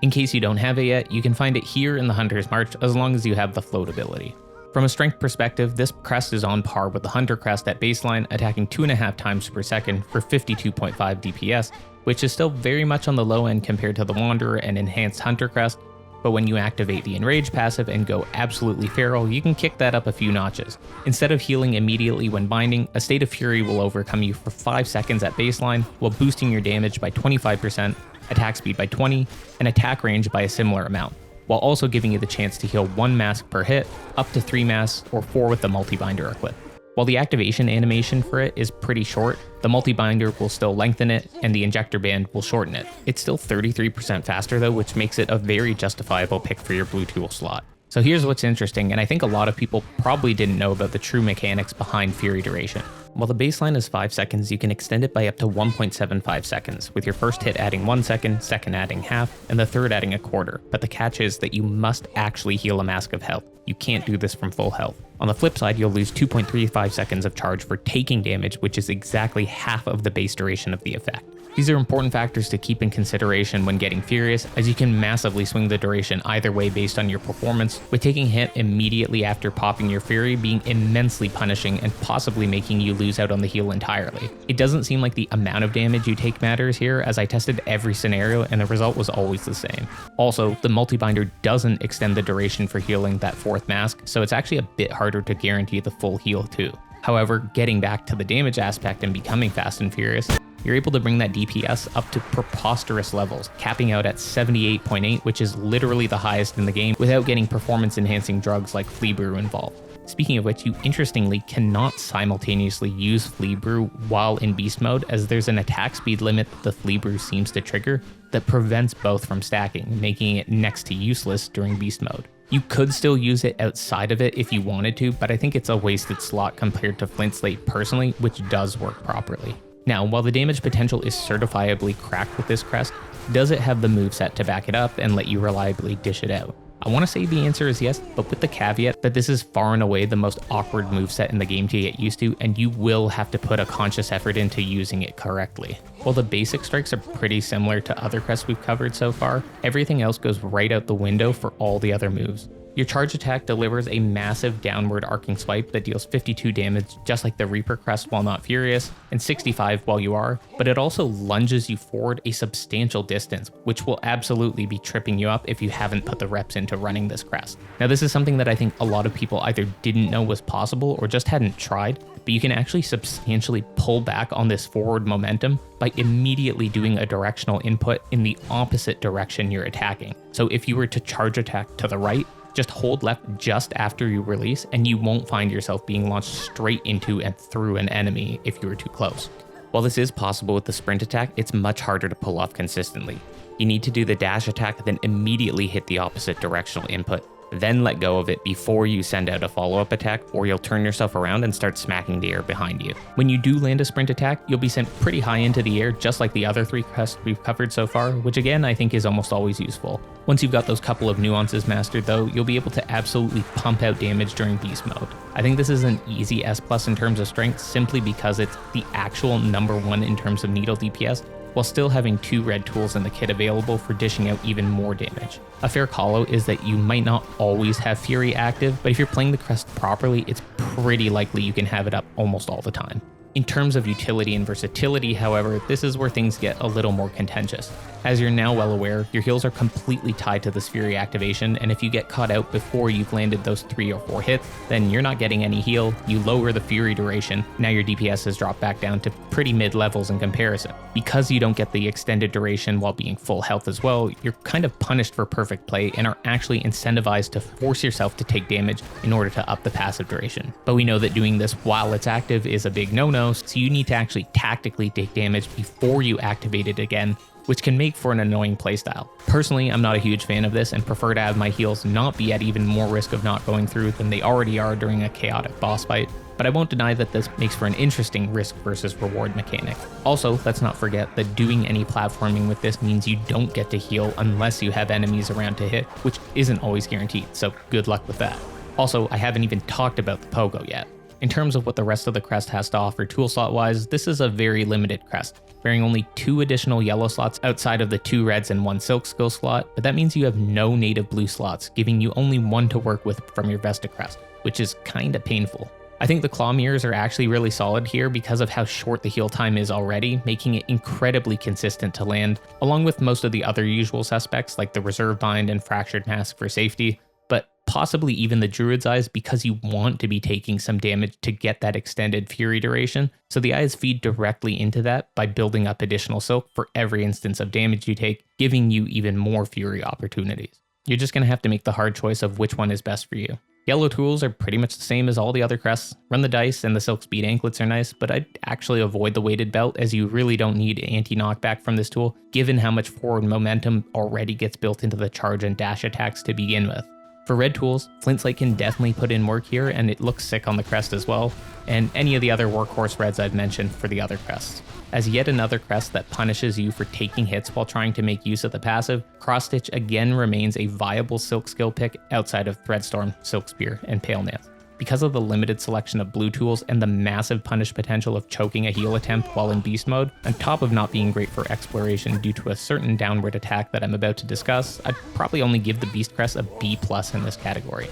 In case you don't have it yet, you can find it here in the Hunter's March as long as you have the float ability. From a strength perspective, this crest is on par with the Hunter Crest at baseline, attacking 2.5 times per second for 52.5 DPS, which is still very much on the low end compared to the Wanderer and Enhanced Hunter Crest, but when you activate the Enrage passive and go absolutely feral, you can kick that up a few notches. Instead of healing immediately when binding, a State of Fury will overcome you for 5 seconds at baseline, while boosting your damage by 25%, attack speed by 20, and attack range by a similar amount, while also giving you the chance to heal 1 mask per hit, up to 3 masks, or 4 with the multi-binder equipped. While the activation animation for it is pretty short, the multi-binder will still lengthen it, and the injector band will shorten it. It's still 33% faster though, which makes it a very justifiable pick for your blue tool slot. So here's what's interesting, and I think a lot of people probably didn't know about the true mechanics behind Fury duration. While the baseline is 5 seconds, you can extend it by up to 1.75 seconds, with your first hit adding 1 second, second adding half, and the third adding a quarter. But the catch is that you must actually heal a mask of health. You can't do this from full health. On the flip side, you'll lose 2.35 seconds of charge for taking damage, which is exactly half of the base duration of the effect. These are important factors to keep in consideration when getting furious, as you can massively swing the duration either way based on your performance, with taking hit immediately after popping your fury being immensely punishing and possibly making you lose out on the heal entirely. It doesn't seem like the amount of damage you take matters here, as I tested every scenario and the result was always the same. Also, the multi-binder doesn't extend the duration for healing that 4th mask, so it's actually a bit harder to guarantee the full heal too. However, getting back to the damage aspect and becoming fast and furious, you're able to bring that DPS up to preposterous levels, capping out at 78.8, which is literally the highest in the game, without getting performance-enhancing drugs like Flea Brew involved. Speaking of which, you interestingly cannot simultaneously use Flea Brew while in beast mode, as there's an attack speed limit the Flea Brew seems to trigger that prevents both from stacking, making it next to useless during beast mode. You could still use it outside of it if you wanted to, but I think it's a wasted slot compared to Flint Slate personally, which does work properly. Now, while the damage potential is certifiably cracked with this crest, does it have the moveset to back it up and let you reliably dish it out? I want to say the answer is yes, but with the caveat that this is far and away the most awkward moveset in the game to get used to, and you will have to put a conscious effort into using it correctly. While the basic strikes are pretty similar to other crests we've covered so far, everything else goes right out the window for all the other moves. Your charge attack delivers a massive downward arcing swipe that deals 52 damage just like the Reaper crest while not furious, and 65 while you are, but it also lunges you forward a substantial distance, which will absolutely be tripping you up if you haven't put the reps into running this crest. Now this is something that I think a lot of people either didn't know was possible or just hadn't tried, but you can actually substantially pull back on this forward momentum by immediately doing a directional input in the opposite direction you're attacking. So if you were to charge attack to the right, just hold left just after you release and you won't find yourself being launched straight into and through an enemy if you were too close. While this is possible with the sprint attack, it's much harder to pull off consistently. You need to do the dash attack, then immediately hit the opposite directional input, then let go of it before you send out a follow-up attack, or you'll turn yourself around and start smacking the air behind you. When you do land a sprint attack, you'll be sent pretty high into the air, just like the other 3 crests we've covered so far, which again I think is almost always useful. Once you've got those couple of nuances mastered though, you'll be able to absolutely pump out damage during beast mode. I think this is an easy S+ in terms of strength, simply because it's the actual number 1 in terms of needle DPS, while still having 2 red tools in the kit available for dishing out even more damage. A fair call-out is that you might not always have Fury active, but if you're playing the crest properly, it's pretty likely you can have it up almost all the time. In terms of utility and versatility, however, this is where things get a little more contentious. As you're now well aware, your heals are completely tied to this Fury activation, and if you get caught out before you've landed those 3 or 4 hits, then you're not getting any heal, you lower the Fury duration, now your DPS has dropped back down to pretty mid levels in comparison. Because you don't get the extended duration while being full health as well, you're kind of punished for perfect play and are actually incentivized to force yourself to take damage in order to up the passive duration. But we know that doing this while it's active is a big no-no, so you need to actually tactically take damage before you activate it again, which can make for an annoying playstyle. Personally, I'm not a huge fan of this and prefer to have my heals not be at even more risk of not going through than they already are during a chaotic boss fight, but I won't deny that this makes for an interesting risk versus reward mechanic. Also, let's not forget that doing any platforming with this means you don't get to heal unless you have enemies around to hit, which isn't always guaranteed, so good luck with that. Also, I haven't even talked about the pogo yet. In terms of what the rest of the crest has to offer tool slot wise, this is a very limited crest, bearing only 2 additional yellow slots outside of the 2 reds and 1 silk skill slot, but that means you have no native blue slots, giving you only 1 to work with from your Vesta crest, which is kinda painful. I think the claw mirrors are actually really solid here because of how short the heal time is already, making it incredibly consistent to land, along with most of the other usual suspects like the reserve bind and fractured mask for safety, but possibly even the Druid's Eyes because you want to be taking some damage to get that extended Fury duration, so the eyes feed directly into that by building up additional silk for every instance of damage you take, giving you even more Fury opportunities. You're just going to have to make the hard choice of which one is best for you. Yellow tools are pretty much the same as all the other crests. Run the dice and the silk speed anklets are nice, but I'd actually avoid the weighted belt as you really don't need anti-knockback from this tool, given how much forward momentum already gets built into the charge and dash attacks to begin with. For red tools, Flint Slate can definitely put in work here, and it looks sick on the crest as well, and any of the other workhorse reds I've mentioned for the other crests. As yet another crest that punishes you for taking hits while trying to make use of the passive, Cross Stitch again remains a viable silk skill pick outside of Threadstorm, Silk Spear, and Pale Nails. Because of the limited selection of blue tools and the massive punish potential of choking a heal attempt while in beast mode, on top of not being great for exploration due to a certain downward attack that I'm about to discuss, I'd probably only give the beast crest a B+ in this category.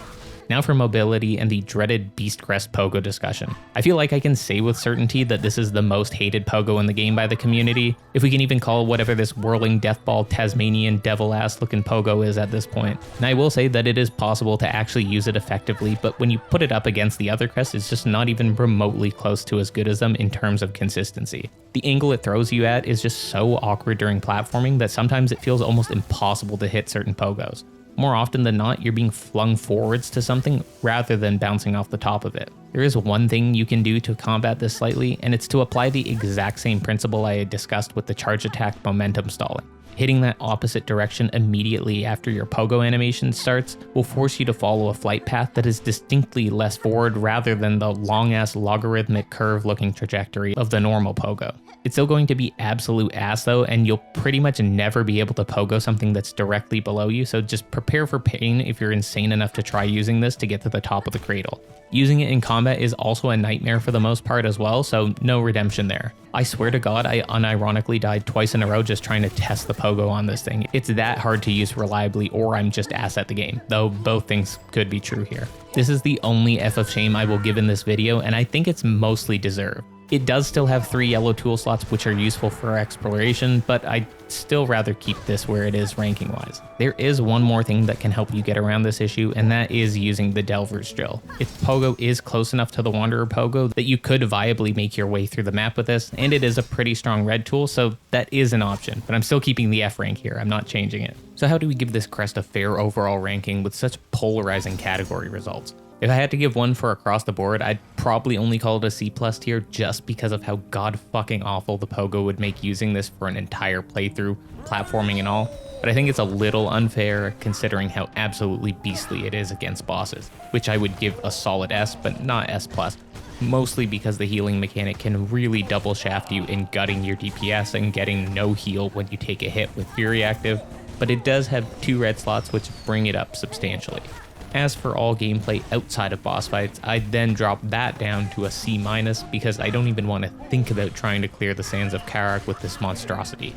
Now for mobility and the dreaded Beast Crest pogo discussion. I feel like I can say with certainty that this is the most hated pogo in the game by the community, if we can even call whatever this whirling deathball Tasmanian devil-ass looking pogo is at this point. And I will say that it is possible to actually use it effectively, but when you put it up against the other crests, it's just not even remotely close to as good as them in terms of consistency. The angle it throws you at is just so awkward during platforming that sometimes it feels almost impossible to hit certain pogos. More often than not, you're being flung forwards to something rather than bouncing off the top of it. There is one thing you can do to combat this slightly, and it's to apply the exact same principle I had discussed with the charge attack momentum stalling. Hitting that opposite direction immediately after your pogo animation starts will force you to follow a flight path that is distinctly less forward rather than the long-ass logarithmic curve-looking trajectory of the normal pogo. It's still going to be absolute ass though, and you'll pretty much never be able to pogo something that's directly below you, so just prepare for pain if you're insane enough to try using this to get to the top of the cradle. Using it in combat is also a nightmare for the most part as well, so no redemption there. I swear to God, I unironically died twice in a row just trying to test the pogo on this thing. It's that hard to use reliably, or I'm just ass at the game, though both things could be true here. This is the only F of shame I will give in this video, and I think it's mostly deserved. It does still have 3 yellow tool slots which are useful for exploration, but I'd still rather keep this where it is ranking wise. There is one more thing that can help you get around this issue, and that is using the Delver's Drill. Its pogo is close enough to the Wanderer pogo that you could viably make your way through the map with this, and it is a pretty strong red tool, so that is an option, but I'm still keeping the F rank here, I'm not changing it. So how do we give this crest a fair overall ranking with such polarizing category results? If I had to give one for across the board, I'd probably only call it a C+ tier just because of how god fucking awful the pogo would make using this for an entire playthrough, platforming and all, but I think it's a little unfair considering how absolutely beastly it is against bosses, which I would give a solid S, but not S+, mostly because the healing mechanic can really double shaft you in gutting your DPS and getting no heal when you take a hit with Fury active, but it does have 2 red slots which bring it up substantially. As for all gameplay outside of boss fights, I'd then drop that down to a C- because I don't even want to think about trying to clear the sands of Karak with this monstrosity.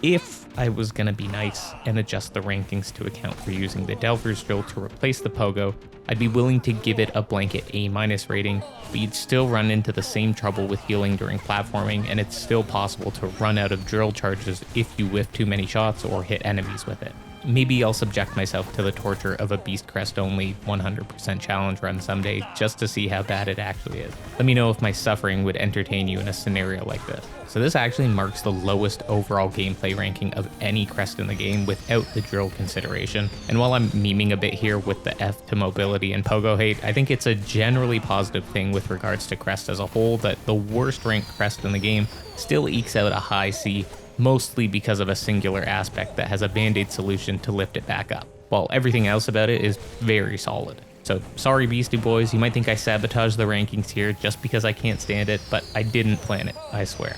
If I was gonna be nice and adjust the rankings to account for using the Delver's Drill to replace the pogo, I'd be willing to give it a blanket A- rating, but you'd still run into the same trouble with healing during platforming, and it's still possible to run out of drill charges if you whiff too many shots or hit enemies with it. Maybe I'll subject myself to the torture of a Beast Crest only 100% challenge run someday just to see how bad it actually is. Let me know if my suffering would entertain you in a scenario like this. So this actually marks the lowest overall gameplay ranking of any crest in the game without the drill consideration. And while I'm memeing a bit here with the F to mobility and pogo hate, I think it's a generally positive thing with regards to crest as a whole that the worst ranked crest in the game still ekes out a high C, mostly because of a singular aspect that has a band-aid solution to lift it back up, while everything else about it is very solid. So sorry Beastie Boys, you might think I sabotaged the rankings here just because I can't stand it, but I didn't plan it, I swear.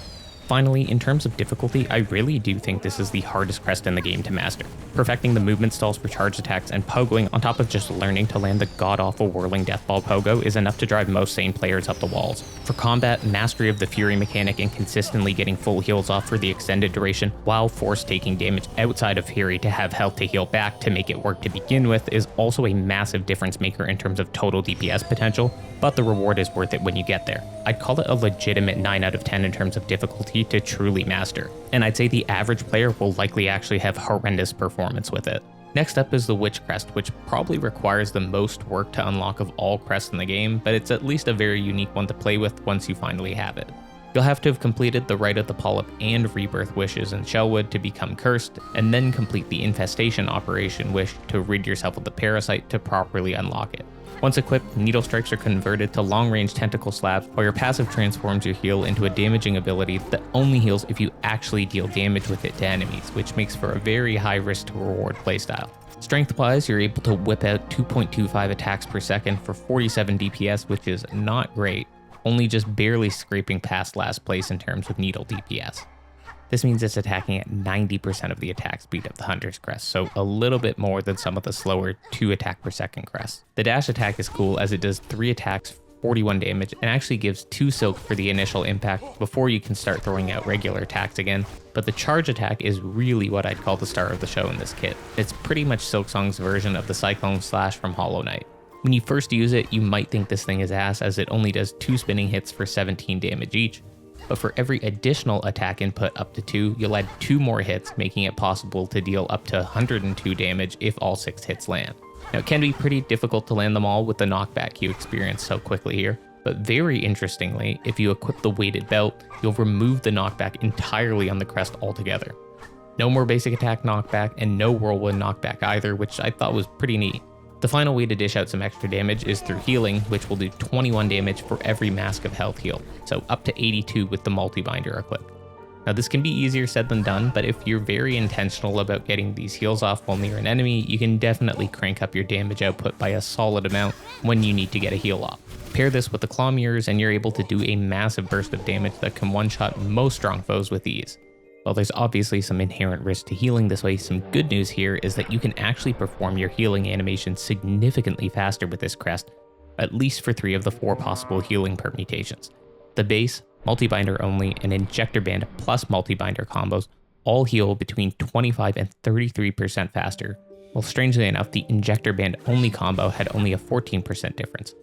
Finally, in terms of difficulty, I really do think this is the hardest crest in the game to master. Perfecting the movement stalls for charge attacks and pogoing on top of just learning to land the god-awful whirling deathball pogo is enough to drive most sane players up the walls. For combat, mastery of the Fury mechanic and consistently getting full heals off for the extended duration while force taking damage outside of Fury to have health to heal back to make it work to begin with is also a massive difference maker in terms of total DPS potential, but the reward is worth it when you get there. I'd call it a legitimate 9 out of 10 in terms of difficulty to truly master, and I'd say the average player will likely actually have horrendous performance with it. Next up is the Witch Crest, which probably requires the most work to unlock of all crests in the game, but it's at least a very unique one to play with once you finally have it. You'll have to have completed the Rite of the Polyp and Rebirth wishes in Shellwood to become cursed, and then complete the Infestation Operation wish to rid yourself of the parasite to properly unlock it. Once equipped, Needle Strikes are converted to long-range tentacle slabs, while your passive transforms your heal into a damaging ability that only heals if you actually deal damage with it to enemies, which makes for a very high risk to reward playstyle. Strength-wise, you're able to whip out 2.25 attacks per second for 47 DPS, which is not great, only just barely scraping past last place in terms of needle DPS. This means it's attacking at 90% of the attack speed of the Hunter's Crest, so a little bit more than some of the slower 2 attack per second crests. The dash attack is cool as it does 3 attacks, 41 damage, and actually gives 2 silk for the initial impact before you can start throwing out regular attacks again, but the charge attack is really what I'd call the star of the show in this kit. It's pretty much Silksong's version of the Cyclone Slash from Hollow Knight. When you first use it, you might think this thing is ass as it only does 2 spinning hits for 17 damage each, but for every additional attack input up to 2, you'll add 2 more hits, making it possible to deal up to 102 damage if all 6 hits land. Now it can be pretty difficult to land them all with the knockback you experience so quickly here, but very interestingly, if you equip the weighted belt, you'll remove the knockback entirely on the crest altogether. No more basic attack knockback and no whirlwind knockback either, which I thought was pretty neat. The final way to dish out some extra damage is through healing, which will do 21 damage for every mask of health heal, so up to 82 with the multi-binder equipped. Now this can be easier said than done, but if you're very intentional about getting these heals off while near an enemy, you can definitely crank up your damage output by a solid amount when you need to get a heal off. Pair this with the claw mirrors and you're able to do a massive burst of damage that can one-shot most strong foes with ease. While there's obviously some inherent risk to healing this way, some good news here is that you can actually perform your healing animation significantly faster with this crest, at least for 3 of the 4 possible healing permutations. The base, multi-binder only, and injector band plus multi-binder combos all heal between 25 and 33% faster, while strangely enough the injector band only combo had only a 14% difference.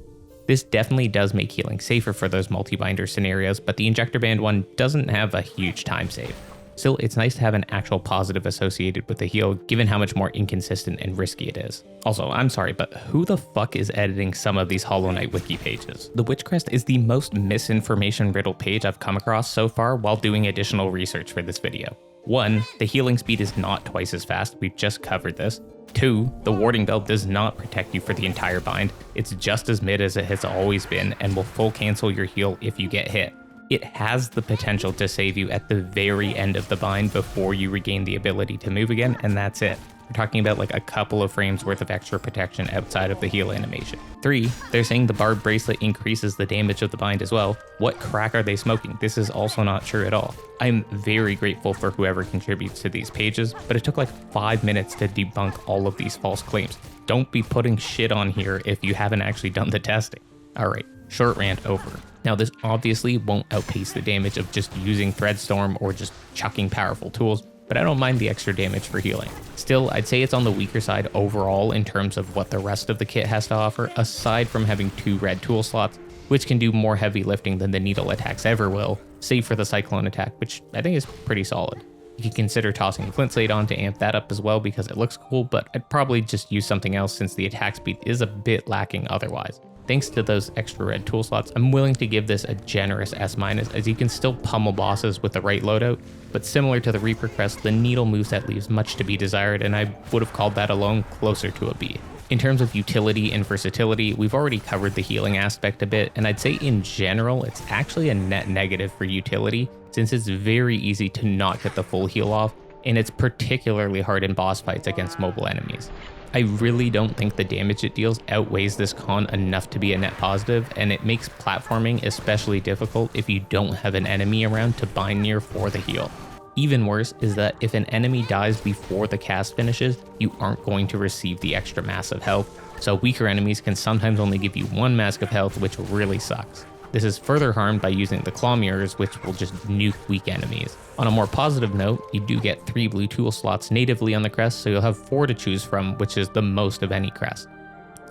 This definitely does make healing safer for those multi-binder scenarios, but the injector band one doesn't have a huge time save. Still, it's nice to have an actual positive associated with the heal, given how much more inconsistent and risky it is. Also, I'm sorry, but who the fuck is editing some of these Hollow Knight wiki pages? The Witch Crest is the most misinformation-riddled page I've come across so far while doing additional research for this video. 1, the healing speed is not twice as fast, we've just covered this. 2, the warding belt does not protect you for the entire bind, it's just as mid as it has always been and will full cancel your heal if you get hit. It has the potential to save you at the very end of the bind before you regain the ability to move again, and that's it. We're talking about like a couple of frames worth of extra protection outside of the heal animation. 3, they're saying the barb bracelet increases the damage of the bind as well. What crack are they smoking? This is also not true at all. I'm very grateful for whoever contributes to these pages, but it took like 5 minutes to debunk all of these false claims. Don't be putting shit on here if you haven't actually done the testing. Alright, short rant over. Now this obviously won't outpace the damage of just using Threadstorm or just chucking powerful tools, but I don't mind the extra damage for healing. Still, I'd say it's on the weaker side overall in terms of what the rest of the kit has to offer, aside from having 2 red tool slots, which can do more heavy lifting than the needle attacks ever will, save for the cyclone attack, which I think is pretty solid. You could consider tossing Flint Slate on to amp that up as well because it looks cool, but I'd probably just use something else since the attack speed is a bit lacking otherwise. Thanks to those extra red tool slots, I'm willing to give this a generous S- as you can still pummel bosses with the right loadout, but similar to the Reaper Crest, the needle moveset leaves much to be desired and I would have called that alone closer to a B. In terms of utility and versatility, we've already covered the healing aspect a bit, and I'd say in general, it's actually a net negative for utility since it's very easy to not get the full heal off, and it's particularly hard in boss fights against mobile enemies. I really don't think the damage it deals outweighs this con enough to be a net positive, and it makes platforming especially difficult if you don't have an enemy around to bind near for the heal. Even worse is that if an enemy dies before the cast finishes, you aren't going to receive the extra mass of health, so weaker enemies can sometimes only give you 1 mask of health, which really sucks. This is further harmed by using the claw mirrors, which will just nuke weak enemies. On a more positive note, you do get 3 blue tool slots natively on the crest, so you'll have 4 to choose from, which is the most of any crest.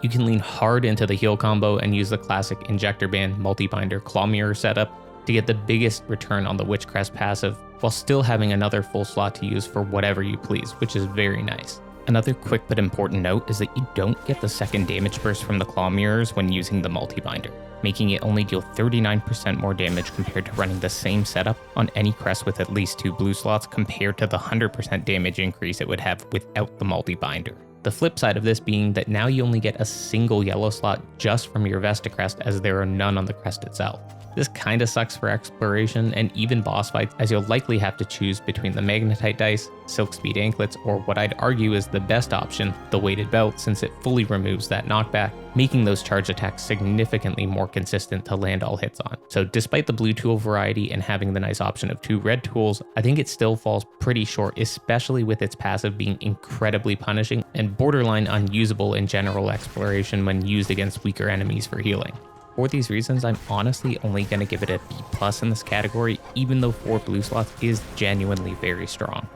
You can lean hard into the heal combo and use the classic injector band multi-binder claw mirror setup to get the biggest return on the Witch Crest passive, while still having another full slot to use for whatever you please, which is very nice. Another quick but important note is that you don't get the second damage burst from the claw mirrors when using the multi-binder, making it only deal 39% more damage compared to running the same setup on any crest with at least 2 blue slots compared to the 100% damage increase it would have without the multi-binder. The flip side of this being that now you only get a single yellow slot just from your Vesta crest, as there are none on the crest itself. This kinda sucks for exploration and even boss fights, as you'll likely have to choose between the magnetite dice, silk speed anklets, or what I'd argue is the best option, the weighted belt, since it fully removes that knockback, making those charge attacks significantly more consistent to land all hits on. So despite the blue tool variety and having the nice option of 2 red tools, I think it still falls pretty short, especially with its passive being incredibly punishing and borderline unusable in general exploration when used against weaker enemies for healing. For these reasons, I'm honestly only going to give it a B+ in this category, even though 4 blue slots is genuinely very strong.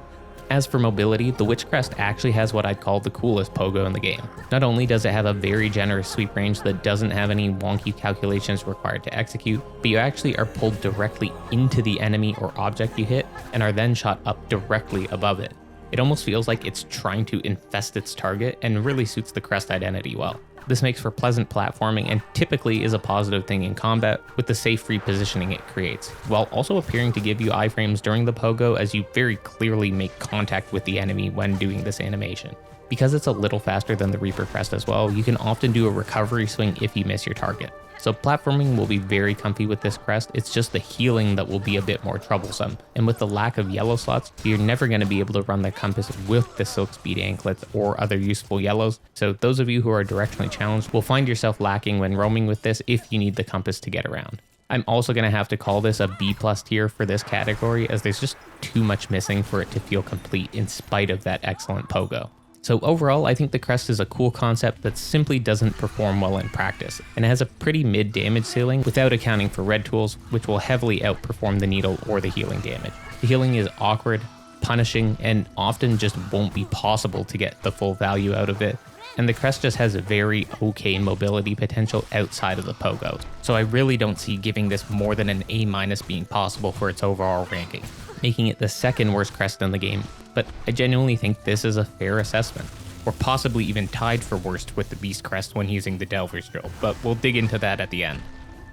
As for mobility, the Witch Crest actually has what I'd call the coolest pogo in the game. Not only does it have a very generous sweep range that doesn't have any wonky calculations required to execute, but you actually are pulled directly into the enemy or object you hit and are then shot up directly above it. It almost feels like it's trying to infest its target and really suits the Crest identity well. This makes for pleasant platforming and typically is a positive thing in combat with the safe repositioning it creates, while also appearing to give you iframes during the pogo as you very clearly make contact with the enemy when doing this animation. Because it's a little faster than the Reaper Crest as well, you can often do a recovery swing if you miss your target. So platforming will be very comfy with this crest, it's just the healing that will be a bit more troublesome. And with the lack of yellow slots, you're never going to be able to run the compass with the Silk Speed anklets or other useful yellows, so those of you who are directionally challenged will find yourself lacking when roaming with this if you need the compass to get around. I'm also going to have to call this a B+ tier for this category, as there's just too much missing for it to feel complete in spite of that excellent pogo. So overall, I think the Crest is a cool concept that simply doesn't perform well in practice, and has a pretty mid damage ceiling without accounting for red tools, which will heavily outperform the needle or the healing damage. The healing is awkward, punishing, and often just won't be possible to get the full value out of it, and the Crest just has a very okay mobility potential outside of the pogos. So I really don't see giving this more than an A- being possible for its overall ranking, making it the second worst Crest in the game, but I genuinely think this is a fair assessment, or possibly even tied for worst with the Beast Crest when using the Delver's Drill, but we'll dig into that at the end.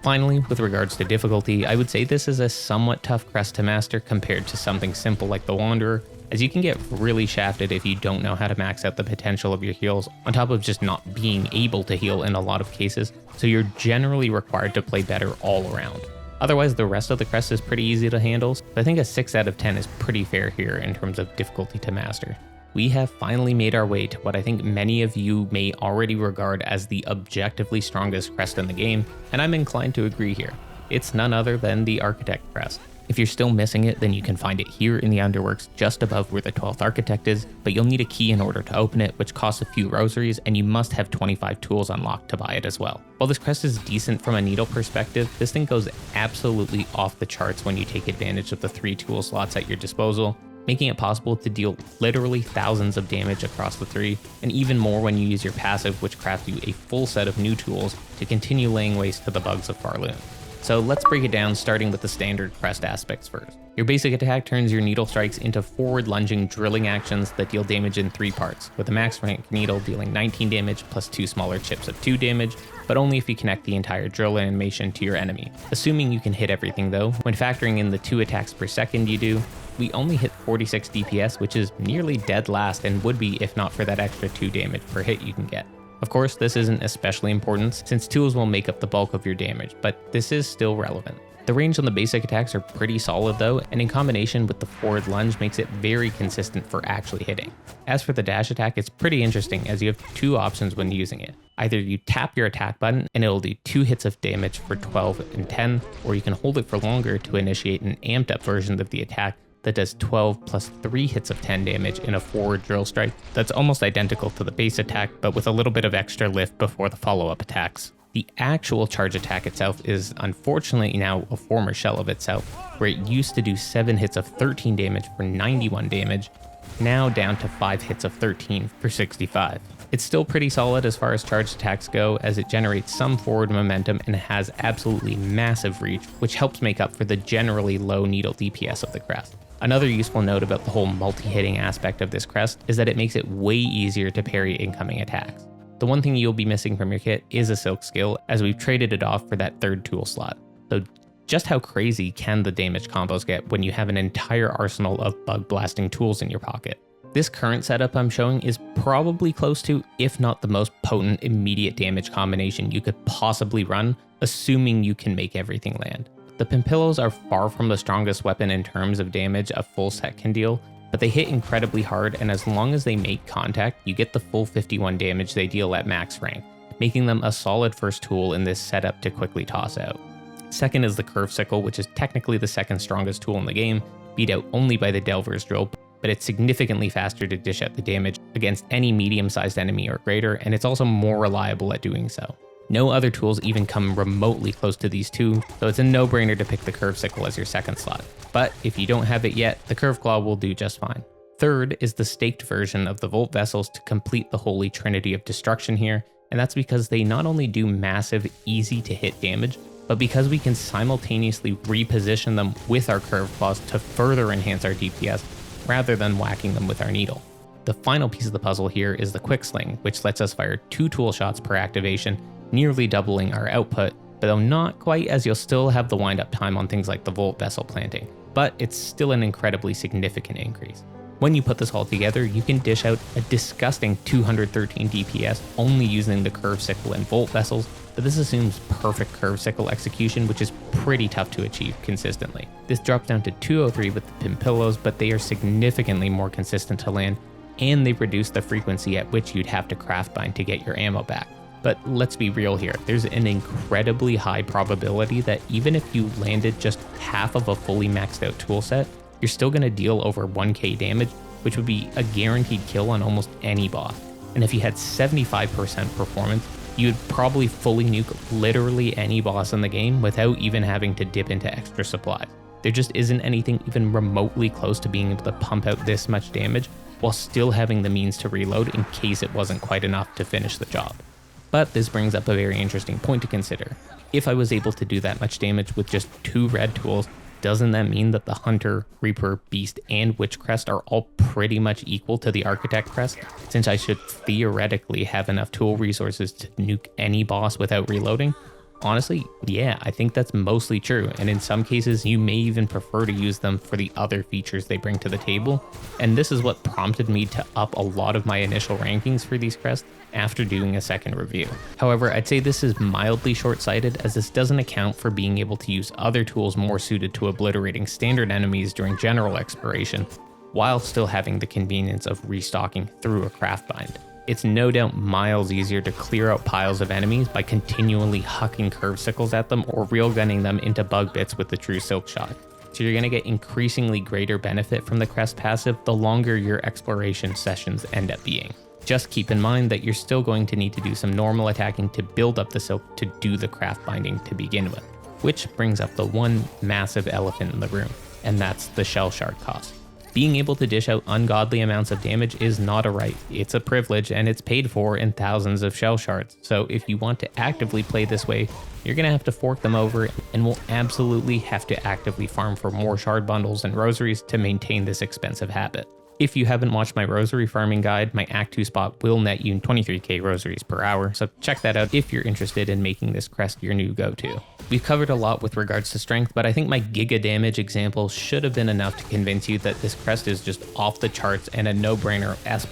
Finally, with regards to difficulty, I would say this is a somewhat tough Crest to master compared to something simple like the Wanderer, as you can get really shafted if you don't know how to max out the potential of your heals, on top of just not being able to heal in a lot of cases, so you're generally required to play better all around. Otherwise, the rest of the Crest is pretty easy to handle, so I think a 6 out of 10 is pretty fair here in terms of difficulty to master. We have finally made our way to what I think many of you may already regard as the objectively strongest Crest in the game, and I'm inclined to agree here. It's none other than the Architect Crest. If you're still missing it, then you can find it here in the Underworks just above where the 12th Architect is, but you'll need a key in order to open it, which costs a few rosaries, and you must have 25 tools unlocked to buy it as well. While this Crest is decent from a needle perspective, this thing goes absolutely off the charts when you take advantage of the 3 tool slots at your disposal, making it possible to deal literally thousands of damage across the 3, and even more when you use your passive, which crafts you a full set of new tools to continue laying waste to the bugs of Farloon. So let's break it down, starting with the standard Crest aspects first. Your basic attack turns your needle strikes into forward lunging drilling actions that deal damage in 3 parts, with a max rank needle dealing 19 damage plus 2 smaller chips of 2 damage, but only if you connect the entire drill animation to your enemy. Assuming you can hit everything though, when factoring in the 2 attacks per second you do, we only hit 46 DPS, which is nearly dead last and would be if not for that extra 2 damage per hit you can get. Of course, this isn't especially important since tools will make up the bulk of your damage, but this is still relevant. The range on the basic attacks are pretty solid though, and in combination with the forward lunge makes it very consistent for actually hitting. As for the dash attack, it's pretty interesting as you have 2 options when using it. Either you tap your attack button and it'll do 2 hits of damage for 12 and 10, or you can hold it for longer to initiate an amped up version of the attack that does 12 plus 3 hits of 10 damage in a forward drill strike that's almost identical to the base attack, but with a little bit of extra lift before the follow-up attacks. The actual charge attack itself is unfortunately now a former shell of itself, where it used to do 7 hits of 13 damage for 91 damage, now down to 5 hits of 13 for 65. It's still pretty solid as far as charged attacks go, as it generates some forward momentum and has absolutely massive reach, which helps make up for the generally low needle DPS of the Crest. Another useful note about the whole multi-hitting aspect of this Crest is that it makes it way easier to parry incoming attacks. The one thing you'll be missing from your kit is a Silk skill, as we've traded it off for that 3rd tool slot. So just how crazy can the damage combos get when you have an entire arsenal of bug blasting tools in your pocket? This current setup I'm showing is probably close to, if not the most potent immediate damage combination you could possibly run, assuming you can make everything land. The Pimpillos are far from the strongest weapon in terms of damage a full set can deal, but they hit incredibly hard, and as long as they make contact, you get the full 51 damage they deal at max rank, making them a solid first tool in this setup to quickly toss out. Second is the Curve Sickle, which is technically the 2nd strongest tool in the game, beat out only by the Delver's Drill, but it's significantly faster to dish out the damage against any medium-sized enemy or greater, and it's also more reliable at doing so. No other tools even come remotely close to these 2, so it's a no-brainer to pick the Curve Sickle as your 2nd slot. But if you don't have it yet, the Curve Claw will do just fine. Third is the staked version of the Volt Vessels to complete the holy trinity of destruction here, and that's because they not only do massive, easy to hit damage, but because we can simultaneously reposition them with our curved claws to further enhance our DPS, rather than whacking them with our needle. The final piece of the puzzle here is the quick sling, which lets us fire 2 tool shots per activation, nearly doubling our output, but though not quite, as you'll still have the wind up time on things like the Volt Vessel planting, but it's still an incredibly significant increase. When you put this all together, you can dish out a disgusting 213 DPS only using the curve sickle and Volt Vessels, but this assumes perfect curve sickle execution, which is pretty tough to achieve consistently. This drops down to 203 with the Pimpillos, but they are significantly more consistent to land, and they reduce the frequency at which you'd have to craft bind to get your ammo back. But let's be real here, there's an incredibly high probability that even if you landed just half of a fully maxed out toolset, you're still going to deal over 1k damage, which would be a guaranteed kill on almost any boss. And if you had 75% performance, you'd probably fully nuke literally any boss in the game without even having to dip into extra supplies. There just isn't anything even remotely close to being able to pump out this much damage while still having the means to reload in case it wasn't quite enough to finish the job. But this brings up a very interesting point to consider. If I was able to do that much damage with just 2 red tools, doesn't that mean that the Hunter, Reaper, Beast, and Witch Crest are all pretty much equal to the Architect Crest, since I should theoretically have enough tool resources to nuke any boss without reloading? Honestly, yeah, I think that's mostly true, and in some cases you may even prefer to use them for the other features they bring to the table, and this is what prompted me to up a lot of my initial rankings for these crests after doing a second review. However, I'd say this is mildly short-sighted, as this doesn't account for being able to use other tools more suited to obliterating standard enemies during general exploration, while still having the convenience of restocking through a craft bind. It's no doubt miles easier to clear out piles of enemies by continually hucking curve sickles at them or railgunning them into bug bits with the true silk shot. So you're going to get increasingly greater benefit from the crest passive the longer your exploration sessions end up being. Just keep in mind that you're still going to need to do some normal attacking to build up the silk to do the craft binding to begin with, which brings up the one massive elephant in the room, and that's the shell shard cost. Being able to dish out ungodly amounts of damage is not a right, it's a privilege, and it's paid for in thousands of shell shards. So if you want to actively play this way, you're going to have to fork them over and will absolutely have to actively farm for more shard bundles and rosaries to maintain this expensive habit. If you haven't watched my rosary farming guide, my Act 2 spot will net you 23k rosaries per hour, so check that out if you're interested in making this crest your new go-to. We've covered a lot with regards to strength, but I think my giga damage example should have been enough to convince you that this crest is just off the charts and a no-brainer S++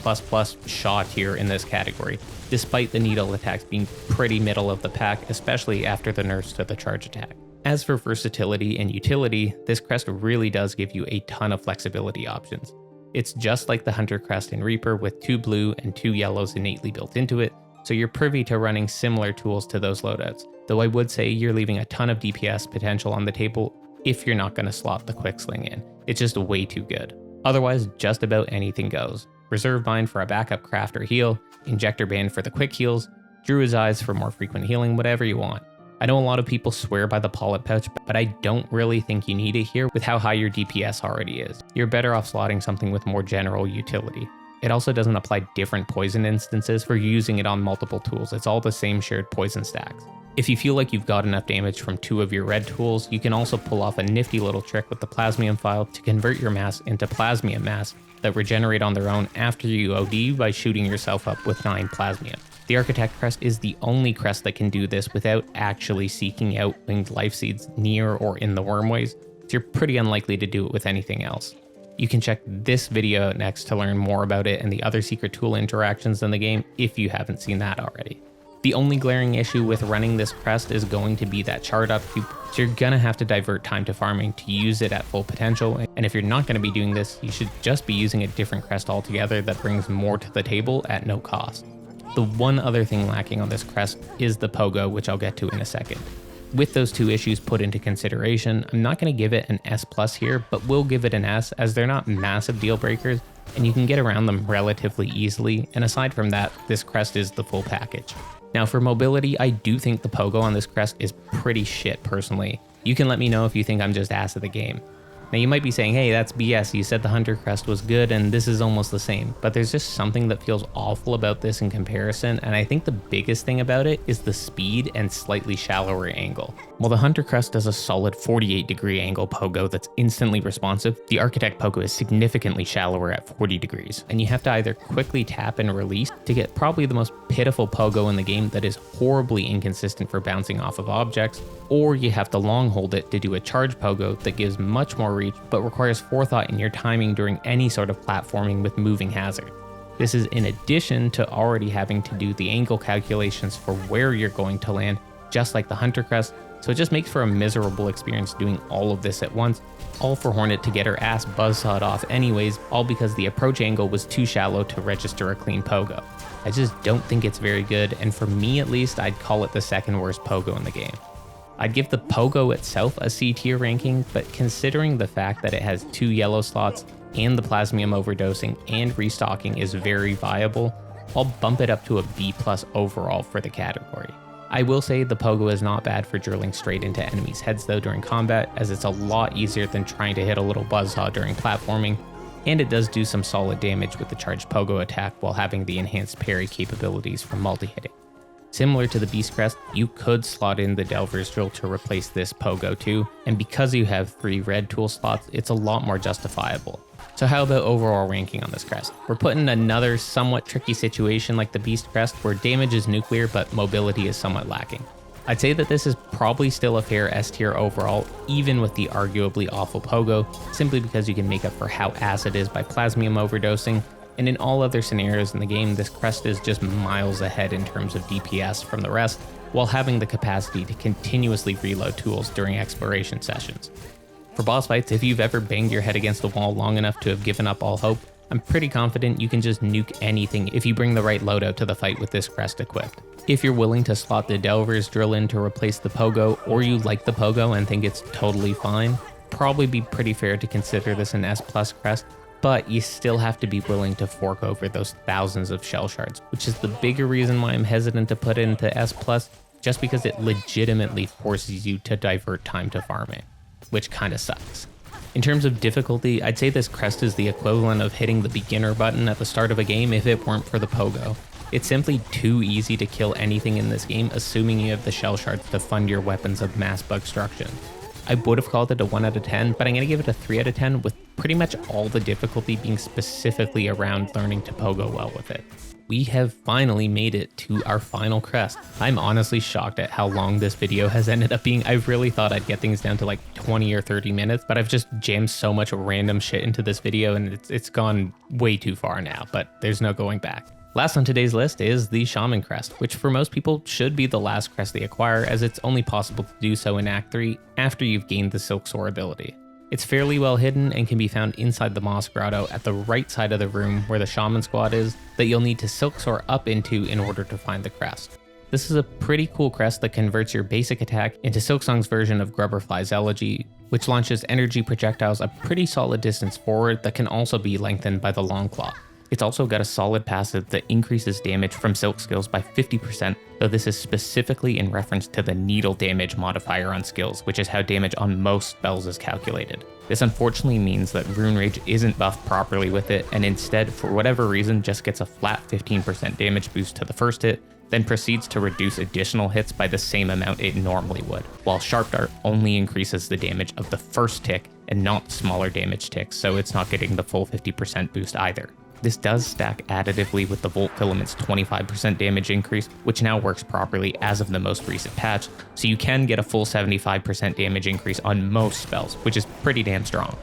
shot here in this category, despite the needle attacks being pretty middle of the pack, especially after the nerfs to the charge attack. As for versatility and utility, this crest really does give you a ton of flexibility options. It's just like the Hunter Crest and Reaper with 2 blue and 2 yellows innately built into it, so you're privy to running similar tools to those loadouts, though I would say you're leaving a ton of DPS potential on the table if you're not going to slot the quick sling in. It's just way too good. Otherwise, just about anything goes. Reserve Bind for a backup craft or heal, Injector Band for the quick heals, Druid's Eyes for more frequent healing, whatever you want. I know a lot of people swear by the Polyp Pouch, but I don't really think you need it here with how high your DPS already is. You're better off slotting something with more general utility. It also doesn't apply different poison instances for using it on multiple tools, it's all the same shared poison stacks. If you feel like you've got enough damage from 2 of your red tools, you can also pull off a nifty little trick with the Plasmium File to convert your mass into Plasmium Mass that regenerate on their own after you OD by shooting yourself up with 9 Plasmium. The Architect Crest is the only crest that can do this without actually seeking out winged life seeds near or in the wormways, so you're pretty unlikely to do it with anything else. You can check this video out next to learn more about it and the other secret tool interactions in the game if you haven't seen that already. The only glaring issue with running this crest is going to be that chart upkeep, so you're gonna have to divert time to farming to use it at full potential, and if you're not gonna be doing this, you should just be using a different crest altogether that brings more to the table at no cost. The one other thing lacking on this crest is the pogo, which I'll get to in a second. With those 2 issues put into consideration, I'm not going to give it an S+ here, but will give it an S as they're not massive deal breakers and you can get around them relatively easily, and aside from that, this crest is the full package. Now for mobility, I do think the pogo on this crest is pretty shit personally. You can let me know if you think I'm just ass at the game. Now you might be saying, hey, that's BS, you said the Hunter Crest was good and this is almost the same, but there's just something that feels awful about this in comparison, and I think the biggest thing about it is the speed and slightly shallower angle. While the Hunter Crest does a solid 48-degree angle pogo that's instantly responsive, the Architect pogo is significantly shallower at 40 degrees, and you have to either quickly tap and release to get probably the most pitiful pogo in the game that is horribly inconsistent for bouncing off of objects, or you have to long hold it to do a charge pogo that gives much more reach but requires forethought in your timing during any sort of platforming with moving hazard. This is in addition to already having to do the angle calculations for where you're going to land, just like the Hunter Crest, so it just makes for a miserable experience doing all of this at once, all for Hornet to get her ass buzzsawed off anyways, all because the approach angle was too shallow to register a clean pogo. I just don't think it's very good, and for me at least, I'd call it the second worst pogo in the game. I'd give the pogo itself a C tier ranking, but considering the fact that it has 2 yellow slots and the plasmium overdosing and restocking is very viable, I'll bump it up to a B+ overall for the category. I will say the pogo is not bad for drilling straight into enemies' heads though during combat, as it's a lot easier than trying to hit a little buzzsaw during platforming, and it does do some solid damage with the charged pogo attack while having the enhanced parry capabilities from multi-hitting. Similar to the Beast Crest, you could slot in the Delver's Drill to replace this pogo too, and because you have 3 red tool slots, it's a lot more justifiable. So how about overall ranking on this crest? We're put in another somewhat tricky situation like the Beast Crest, where damage is nuclear but mobility is somewhat lacking. I'd say that this is probably still a fair S tier overall, even with the arguably awful pogo, simply because you can make up for how ass it is by plasmium overdosing, and in all other scenarios in the game, this crest is just miles ahead in terms of DPS from the rest, while having the capacity to continuously reload tools during exploration sessions. For boss fights, if you've ever banged your head against the wall long enough to have given up all hope, I'm pretty confident you can just nuke anything if you bring the right loadout to the fight with this crest equipped. If you're willing to slot the Delver's Drill in to replace the pogo, or you like the pogo and think it's totally fine, probably be pretty fair to consider this an S+ crest, but you still have to be willing to fork over those thousands of shell shards, which is the bigger reason why I'm hesitant to put it into S+, just because it legitimately forces you to divert time to farming, which kinda sucks. In terms of difficulty, I'd say this crest is the equivalent of hitting the beginner button at the start of a game if it weren't for the pogo. It's simply too easy to kill anything in this game, assuming you have the shell shards to fund your weapons of mass bugstruction. I would have called it a 1 out of 10, but I'm going to give it a 3 out of 10, with pretty much all the difficulty being specifically around learning to pogo well with it. We have finally made it to our final crest. I'm honestly shocked at how long this video has ended up being. I really thought I'd get things down to like 20 or 30 minutes, but I've just jammed so much random shit into this video and it's gone way too far now, but there's no going back. Last on today's list is the Shaman Crest, which for most people should be the last crest they acquire, as it's only possible to do so in Act 3 after you've gained the Silksong ability. It's fairly well hidden and can be found inside the Moss Grotto at the right side of the room where the Shaman squad is, that you'll need to Silksong up into in order to find the crest. This is a pretty cool crest that converts your basic attack into Silksong's version of Grubberfly's Elegy, which launches energy projectiles a pretty solid distance forward that can also be lengthened by the Long Claw. It's also got a solid passive that increases damage from Silk skills by 50%, though this is specifically in reference to the needle damage modifier on skills, which is how damage on most spells is calculated. This unfortunately means that Rune Rage isn't buffed properly with it, and instead, for whatever reason, just gets a flat 15% damage boost to the first hit, then proceeds to reduce additional hits by the same amount it normally would, while Sharp Dart only increases the damage of the first tick and not smaller damage ticks, so it's not getting the full 50% boost either. This does stack additively with the Volt Filament's 25% damage increase, which now works properly as of the most recent patch, so you can get a full 75% damage increase on most spells, which is pretty damn strong.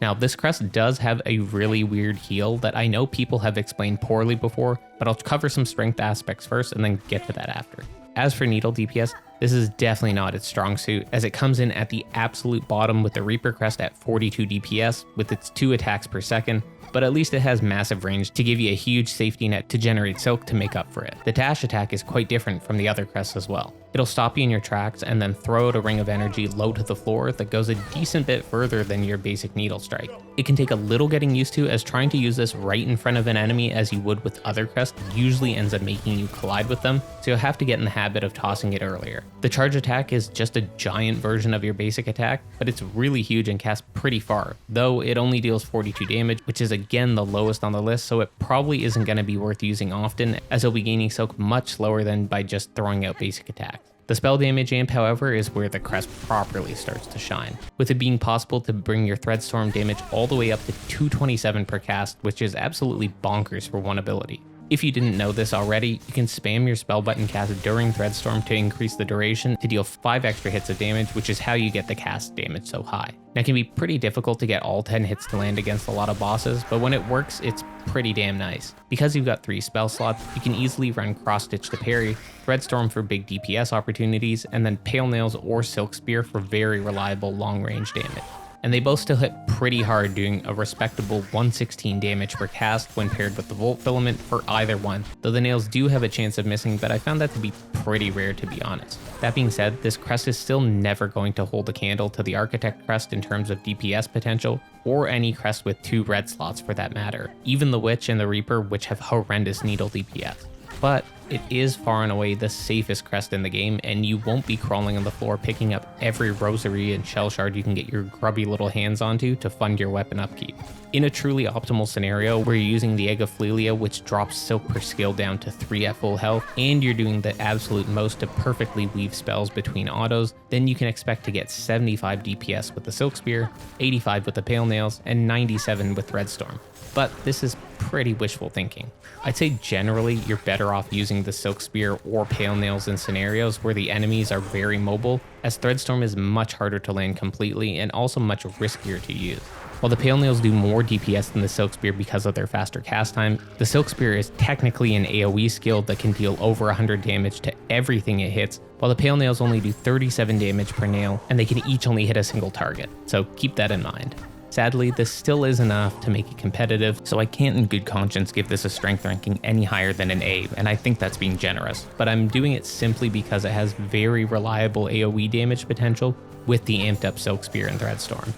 Now, this crest does have a really weird heal that I know people have explained poorly before, but I'll cover some strength aspects first and then get to that after. As for needle DPS, this is definitely not its strong suit, as it comes in at the absolute bottom with the Reaper crest at 42 DPS with its 2 attacks per second, but at least it has massive range to give you a huge safety net to generate silk to make up for it. The dash attack is quite different from the other crests as well. It'll stop you in your tracks and then throw out a ring of energy low to the floor that goes a decent bit further than your basic needle strike. It can take a little getting used to, as trying to use this right in front of an enemy as you would with other crests usually ends up making you collide with them, so you'll have to get in the habit of tossing it earlier. The charge attack is just a giant version of your basic attack, but it's really huge and casts pretty far, though it only deals 42 damage, which is again the lowest on the list, so it probably isn't going to be worth using often, as you'll be gaining silk much slower than by just throwing out basic attacks. The spell damage amp, however, is where the crest properly starts to shine, with it being possible to bring your Threadstorm damage all the way up to 227 per cast, which is absolutely bonkers for one ability. If you didn't know this already, you can spam your spell button cast during Threadstorm to increase the duration to deal 5 extra hits of damage, which is how you get the cast damage so high. Now, it can be pretty difficult to get all 10 hits to land against a lot of bosses, but when it works, it's pretty damn nice. Because you've got 3 spell slots, you can easily run Cross Stitch to parry, Threadstorm for big DPS opportunities, and then Pale Nails or Silk Spear for very reliable long-range damage. And they both still hit pretty hard, doing a respectable 116 damage per cast when paired with the Volt Filament for either one, though the nails do have a chance of missing, but I found that to be pretty rare, to be honest. That being said, this crest is still never going to hold a candle to the Architect crest in terms of DPS potential, or any crest with 2 red slots for that matter, even the Witch and the Reaper, which have horrendous needle DPS. But it is far and away the safest crest in the game, and you won't be crawling on the floor picking up every rosary and shell shard you can get your grubby little hands onto to fund your weapon upkeep. In a truly optimal scenario where you're using the Egg of Flelia, which drops silk per skill down to 3 at full health, and you're doing the absolute most to perfectly weave spells between autos, then you can expect to get 75 DPS with the Silk Spear, 85 with the Pale Nails, and 97 with Threadstorm. But this is pretty wishful thinking. I'd say generally you're better off using the Silk Spear or Pale Nails in scenarios where the enemies are very mobile, as Threadstorm is much harder to land completely and also much riskier to use. While the Pale Nails do more DPS than the Silk Spear because of their faster cast time, the Silk Spear is technically an AoE skill that can deal over 100 damage to everything it hits, while the Pale Nails only do 37 damage per nail, and they can each only hit a single target, so keep that in mind. Sadly, this still is enough to make it competitive, so I can't in good conscience give this a strength ranking any higher than an A, and I think that's being generous, but I'm doing it simply because it has very reliable AoE damage potential with the amped up Silk Spear and Threadstorm.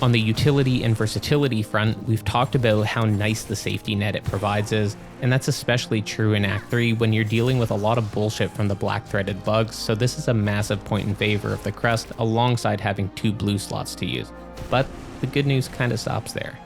On the utility and versatility front, we've talked about how nice the safety net it provides is, and that's especially true in Act 3 when you're dealing with a lot of bullshit from the black threaded bugs, so this is a massive point in favor of the crest alongside having 2 blue slots to use. But the good news kind of stops there.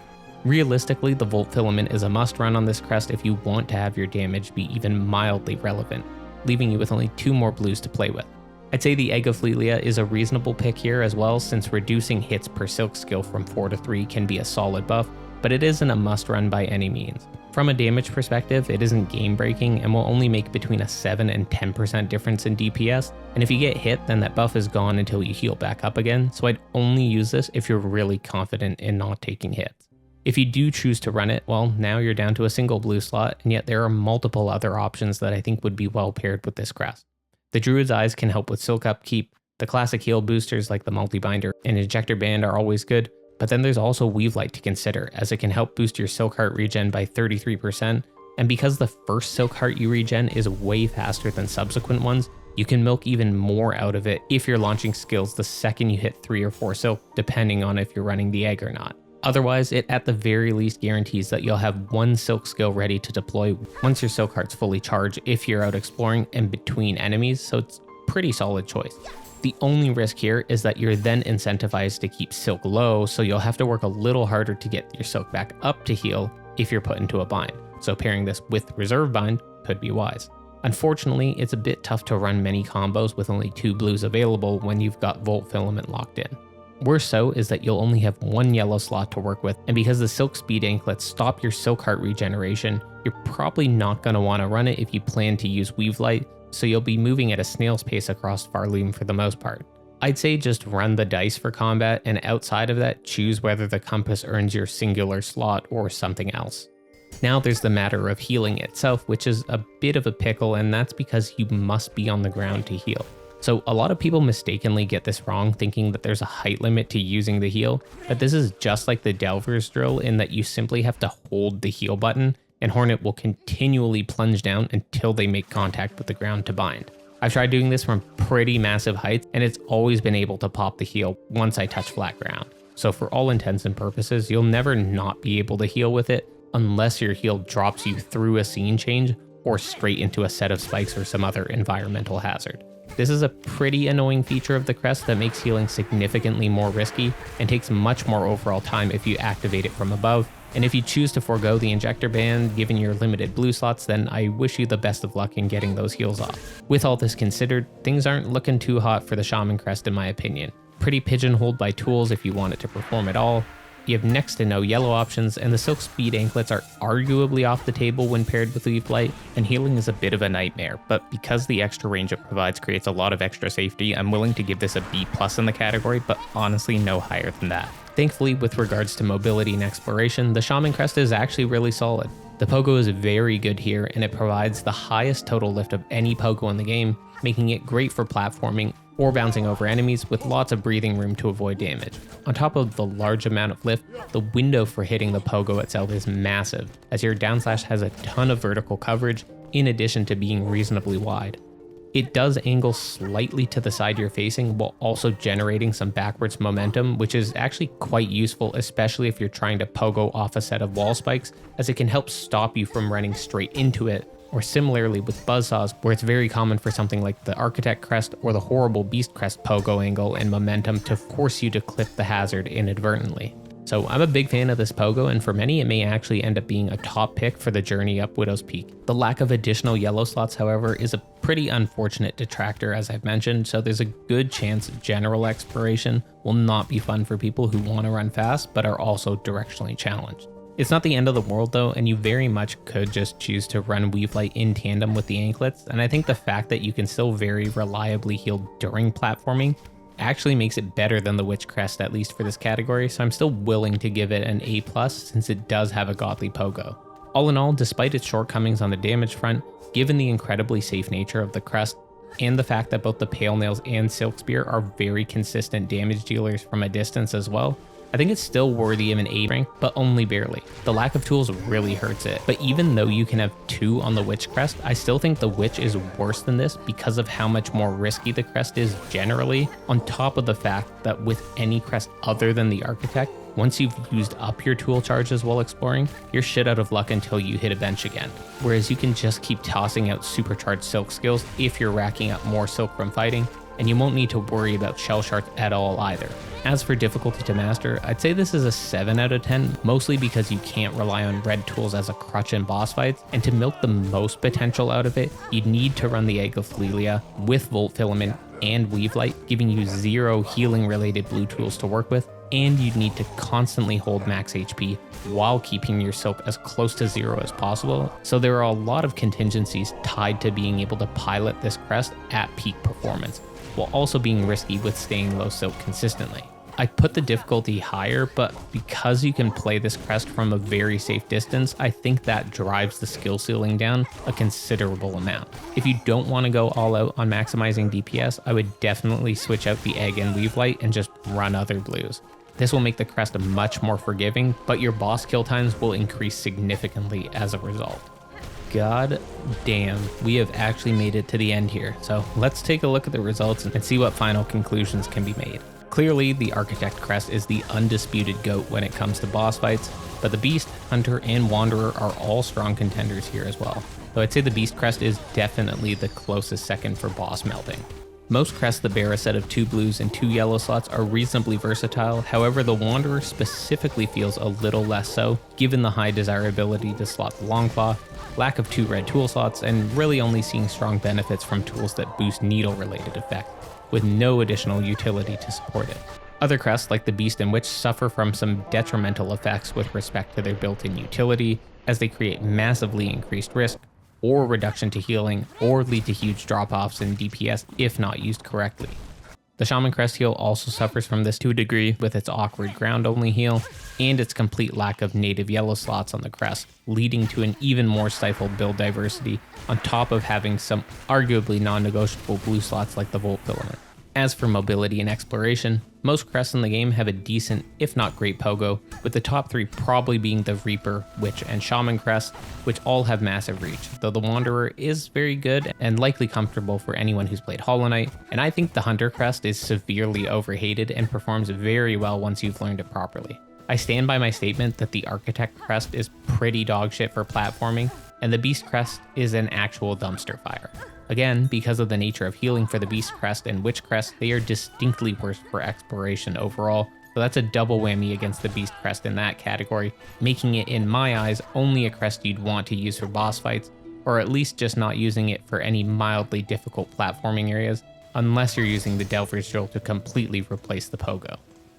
Realistically, the Volt Filament is a must run on this crest if you want to have your damage be even mildly relevant, leaving you with only 2 more blues to play with. I'd say the Egg of Flelia is a reasonable pick here as well, since reducing hits per silk skill from 4 to 3 can be a solid buff, but it isn't a must run by any means. From a damage perspective, it isn't game breaking and will only make between a 7 and 10% difference in DPS, and if you get hit, then that buff is gone until you heal back up again, so I'd only use this if you're really confident in not taking hits. If you do choose to run it, well, now you're down to a single blue slot, and yet there are multiple other options that I think would be well paired with this crest. The Druid's Eyes can help with silk upkeep, the classic heal boosters like the Multibinder and Ejector Band are always good, but then there's also Weave Light to consider, as it can help boost your Silk Heart regen by 33%, and because the first Silk Heart you regen is way faster than subsequent ones, you can milk even more out of it if you're launching skills the second you hit 3 or 4 silk, depending on if you're running the egg or not. Otherwise, it at the very least guarantees that you'll have 1 silk skill ready to deploy once your Silk Heart's fully charged if you're out exploring and between enemies, so it's a pretty solid choice. The only risk here is that you're then incentivized to keep silk low, so you'll have to work a little harder to get your silk back up to heal if you're put into a bind, so pairing this with Reserve Bind could be wise. Unfortunately, it's a bit tough to run many combos with only 2 blues available when you've got Volt Filament locked in. Worse so is that you'll only have 1 yellow slot to work with, and because the Silk Speed Anklets stop your Silk Heart regeneration, you're probably not going to want to run it if you plan to use Weave Light, so you'll be moving at a snail's pace across Farloom for the most part. I'd say just run the dice for combat, and outside of that, choose whether the compass earns your singular slot or something else. Now there's the matter of healing itself, which is a bit of a pickle, and that's because you must be on the ground to heal. So a lot of people mistakenly get this wrong, thinking that there's a height limit to using the heal, but this is just like the Delver's Drill in that you simply have to hold the heal button, and Hornet will continually plunge down until they make contact with the ground to bind. I've tried doing this from pretty massive heights, and it's always been able to pop the heal once I touch flat ground. So for all intents and purposes, you'll never not be able to heal with it, unless your heal drops you through a scene change or straight into a set of spikes or some other environmental hazard. This is a pretty annoying feature of the crest that makes healing significantly more risky and takes much more overall time if you activate it from above. And if you choose to forego the injector band given your limited blue slots, then I wish you the best of luck in getting those heals off. With all this considered, things aren't looking too hot for the Shaman crest in my opinion. Pretty pigeonholed by tools if you want it to perform at all. You have next to no yellow options, and the Silk Speed anklets are arguably off the table when paired with Leaf Light, and healing is a bit of a nightmare, but because the extra range it provides creates a lot of extra safety, I'm willing to give this a B+ in the category, but honestly no higher than that. Thankfully, with regards to mobility and exploration, the Shaman crest is actually really solid. The pogo is very good here, and it provides the highest total lift of any pogo in the game, making it great for platforming or bouncing over enemies with lots of breathing room to avoid damage. On top of the large amount of lift, the window for hitting the pogo itself is massive, as your down slash has a ton of vertical coverage in addition to being reasonably wide. It does angle slightly to the side you're facing while also generating some backwards momentum, which is actually quite useful, especially if you're trying to pogo off a set of wall spikes, as it can help stop you from running straight into it. Or similarly with buzzsaws, where it's very common for something like the Architect Crest or the horrible Beast Crest pogo angle and momentum to force you to clip the hazard inadvertently. So I'm a big fan of this pogo, and for many it may actually end up being a top pick for the journey up Widow's Peak. The lack of additional yellow slots, however, is a pretty unfortunate detractor as I've mentioned, so there's a good chance general exploration will not be fun for people who want to run fast but are also directionally challenged. It's not the end of the world though, and you very much could just choose to run Weave Light in tandem with the anklets, and I think the fact that you can still very reliably heal during platforming actually makes it better than the Witch Crest, at least for this category, so I'm still willing to give it an A+, since it does have a godly pogo. All in all, despite its shortcomings on the damage front, given the incredibly safe nature of the crest, and the fact that both the Pale Nails and Silk Spear are very consistent damage dealers from a distance as well, I think it's still worthy of an A rank, but only barely. The lack of tools really hurts it, but even though you can have 2 on the Witch Crest, I still think the Witch is worse than this because of how much more risky the crest is generally, on top of the fact that with any crest other than the Architect, once you've used up your tool charges while exploring, you're shit out of luck until you hit a bench again. Whereas you can just keep tossing out supercharged silk skills if you're racking up more silk from fighting, and you won't need to worry about shell shards at all either. As for difficulty to master, I'd say this is a 7 out of 10, mostly because you can't rely on red tools as a crutch in boss fights, and to milk the most potential out of it, you'd need to run the Egg of Flelia with Volt Filament and Weave Light, giving you 0 healing related blue tools to work with, and you'd need to constantly hold max HP while keeping your silk as close to 0 as possible, so there are a lot of contingencies tied to being able to pilot this crest at peak performance, while also being risky with staying low silk consistently. I put the difficulty higher, but because you can play this crest from a very safe distance, I think that drives the skill ceiling down a considerable amount. If you don't want to go all out on maximizing DPS, I would definitely switch out the Egg and Weave Light and just run other blues. This will make the crest much more forgiving, but your boss kill times will increase significantly as a result. God damn, we have actually made it to the end here, so let's take a look at the results and see what final conclusions can be made. Clearly, the Architect Crest is the undisputed GOAT when it comes to boss fights, but the Beast, Hunter, and Wanderer are all strong contenders here as well, though I'd say the Beast Crest is definitely the closest second for boss melting. Most crests that bear a set of 2 blues and 2 yellow slots are reasonably versatile, however the Wanderer specifically feels a little less so, given the high desirability to slot the Longclaw, lack of 2 red tool slots, and really only seeing strong benefits from tools that boost needle related effects, with no additional utility to support it. Other crests like the Beast and Witch suffer from some detrimental effects with respect to their built-in utility, as they create massively increased risk, or reduction to healing, or lead to huge drop-offs in DPS if not used correctly. The Shaman Crest heal also suffers from this to a degree with its awkward ground-only heal, and its complete lack of native yellow slots on the crest, leading to an even more stifled build diversity, on top of having some arguably non-negotiable blue slots like the Volt Filament. As for mobility and exploration, most crests in the game have a decent, if not great pogo, with the top 3 probably being the Reaper, Witch, and Shaman crest, which all have massive reach, though the Wanderer is very good and likely comfortable for anyone who's played Hollow Knight, and I think the Hunter crest is severely overhated and performs very well once you've learned it properly. I stand by my statement that the Architect crest is pretty dogshit for platforming, and the Beast crest is an actual dumpster fire. Again, because of the nature of healing for the Beast Crest and Witch Crest, they are distinctly worse for exploration overall, so that's a double whammy against the Beast Crest in that category, making it, in my eyes, only a crest you'd want to use for boss fights, or at least just not using it for any mildly difficult platforming areas, unless you're using the Delver's Drill to completely replace the Pogo.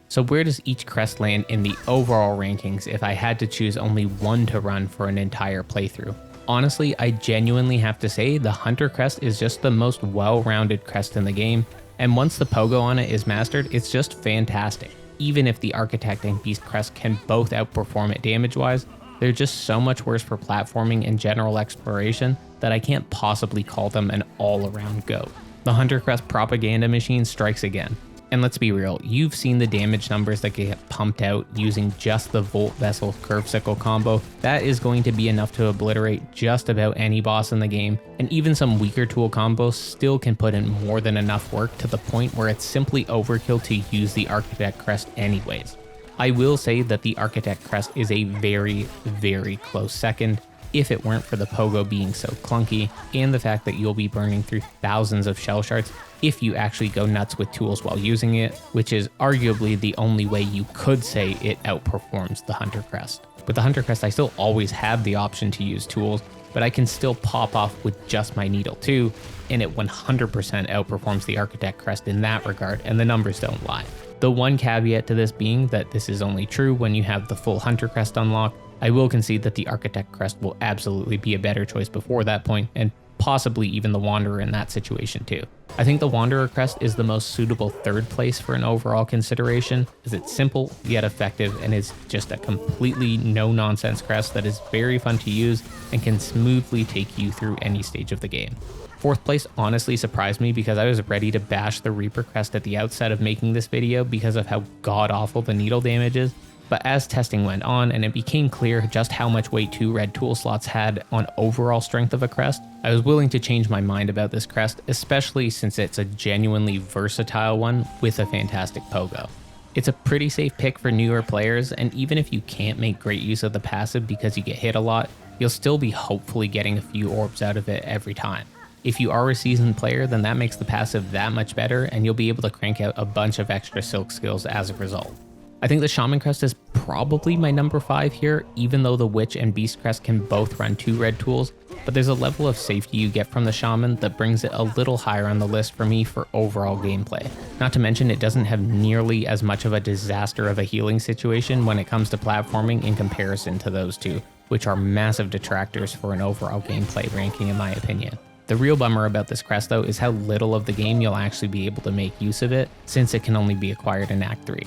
So where does each crest land in the overall rankings if I had to choose only one to run for an entire playthrough? Honestly, I genuinely have to say the Hunter Crest is just the most well-rounded crest in the game, and once the Pogo on it is mastered, it's just fantastic. Even if the Architect and Beast Crest can both outperform it damage-wise, they're just so much worse for platforming and general exploration that I can't possibly call them an all-around GOAT. The Hunter Crest propaganda machine strikes again. And let's be real, you've seen the damage numbers that get pumped out using just the Volt Vessel Curve Sickle combo. That is going to be enough to obliterate just about any boss in the game, and even some weaker tool combos still can put in more than enough work to the point where it's simply overkill to use the Architect Crest anyways. I will say that the Architect Crest is a very, very close second, if it weren't for the Pogo being so clunky, and the fact that you'll be burning through thousands of shell shards if you actually go nuts with tools while using it, which is arguably the only way you could say it outperforms the Hunter Crest. With the Hunter Crest, I still always have the option to use tools, but I can still pop off with just my needle too, and it 100% outperforms the Architect Crest in that regard, and the numbers don't lie. The one caveat to this being that this is only true when you have the full Hunter Crest unlocked. I will concede that the Architect Crest will absolutely be a better choice before that point, and possibly even the Wanderer in that situation too. I think the Wanderer Crest is the most suitable third place for an overall consideration, as it's simple yet effective and is just a completely no-nonsense crest that is very fun to use and can smoothly take you through any stage of the game. Fourth place honestly surprised me because I was ready to bash the Reaper Crest at the outset of making this video because of how god-awful the needle damage is, but as testing went on and it became clear just how much weight 2 red tool slots had on overall strength of a crest, I was willing to change my mind about this crest, especially since it's a genuinely versatile one with a fantastic Pogo. It's a pretty safe pick for newer players, and even if you can't make great use of the passive because you get hit a lot, you'll still be hopefully getting a few orbs out of it every time. If you are a seasoned player, then that makes the passive that much better, and you'll be able to crank out a bunch of extra silk skills as a result. I think the Shaman Crest is probably my number 5 here, even though the Witch and Beast Crest can both run 2 red tools, but there's a level of safety you get from the Shaman that brings it a little higher on the list for me for overall gameplay. Not to mention it doesn't have nearly as much of a disaster of a healing situation when it comes to platforming in comparison to those two, which are massive detractors for an overall gameplay ranking in my opinion. The real bummer about this crest though is how little of the game you'll actually be able to make use of it, since it can only be acquired in Act 3.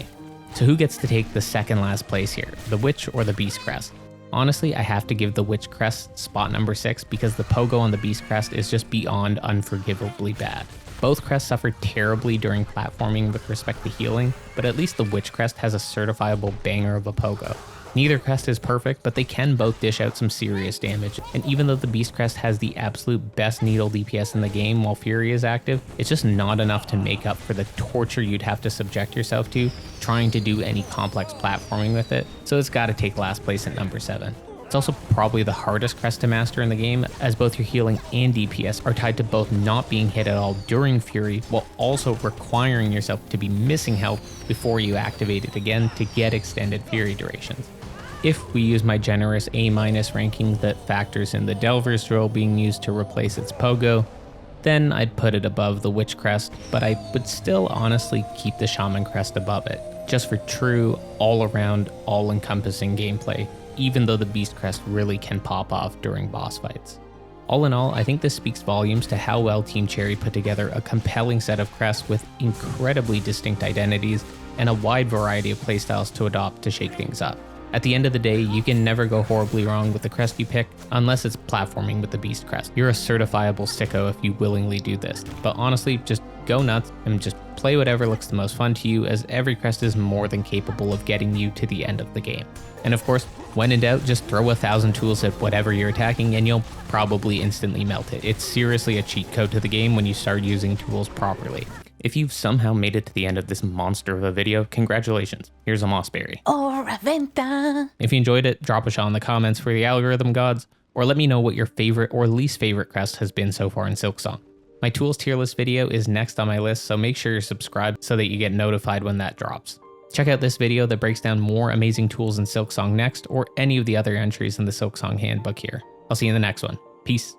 So who gets to take the second last place here, the Witch or the Beast Crest? Honestly, I have to give the Witch Crest spot number 6 because the Pogo on the Beast Crest is just beyond unforgivably bad. Both crests suffered terribly during platforming with respect to healing, but at least the Witch Crest has a certifiable banger of a Pogo. Neither crest is perfect, but they can both dish out some serious damage, and even though the Beast Crest has the absolute best needle DPS in the game while Fury is active, it's just not enough to make up for the torture you'd have to subject yourself to trying to do any complex platforming with it, so it's gotta take last place at number 7. It's also probably the hardest crest to master in the game, as both your healing and DPS are tied to both not being hit at all during Fury, while also requiring yourself to be missing health before you activate it again to get extended Fury durations. If we use my generous A- ranking that factors in the Delver's Drill being used to replace its Pogo, then I'd put it above the Witch Crest, but I would still honestly keep the Shaman Crest above it, just for true, all-around, all-encompassing gameplay, even though the Beast Crest really can pop off during boss fights. All in all, I think this speaks volumes to how well Team Cherry put together a compelling set of crests with incredibly distinct identities and a wide variety of playstyles to adopt to shake things up. At the end of the day, you can never go horribly wrong with the crest you pick, unless it's platforming with the Beast Crest. You're a certifiable sicko if you willingly do this, but honestly, just go nuts and just play whatever looks the most fun to you, as every crest is more than capable of getting you to the end of the game. And of course, when in doubt, just throw 1,000 tools at whatever you're attacking and you'll probably instantly melt it. It's seriously a cheat code to the game when you start using tools properly. If you've somehow made it to the end of this monster of a video, congratulations. Here's a Mossberry. Or a Venta. If you enjoyed it, drop a shot in the comments for the algorithm gods, or let me know what your favorite or least favorite crest has been so far in Silksong. My tools tier list video is next on my list, so make sure you're subscribed so that you get notified when that drops. Check out this video that breaks down more amazing tools in Silksong next, or any of the other entries in the Silksong handbook here. I'll see you in the next one. Peace.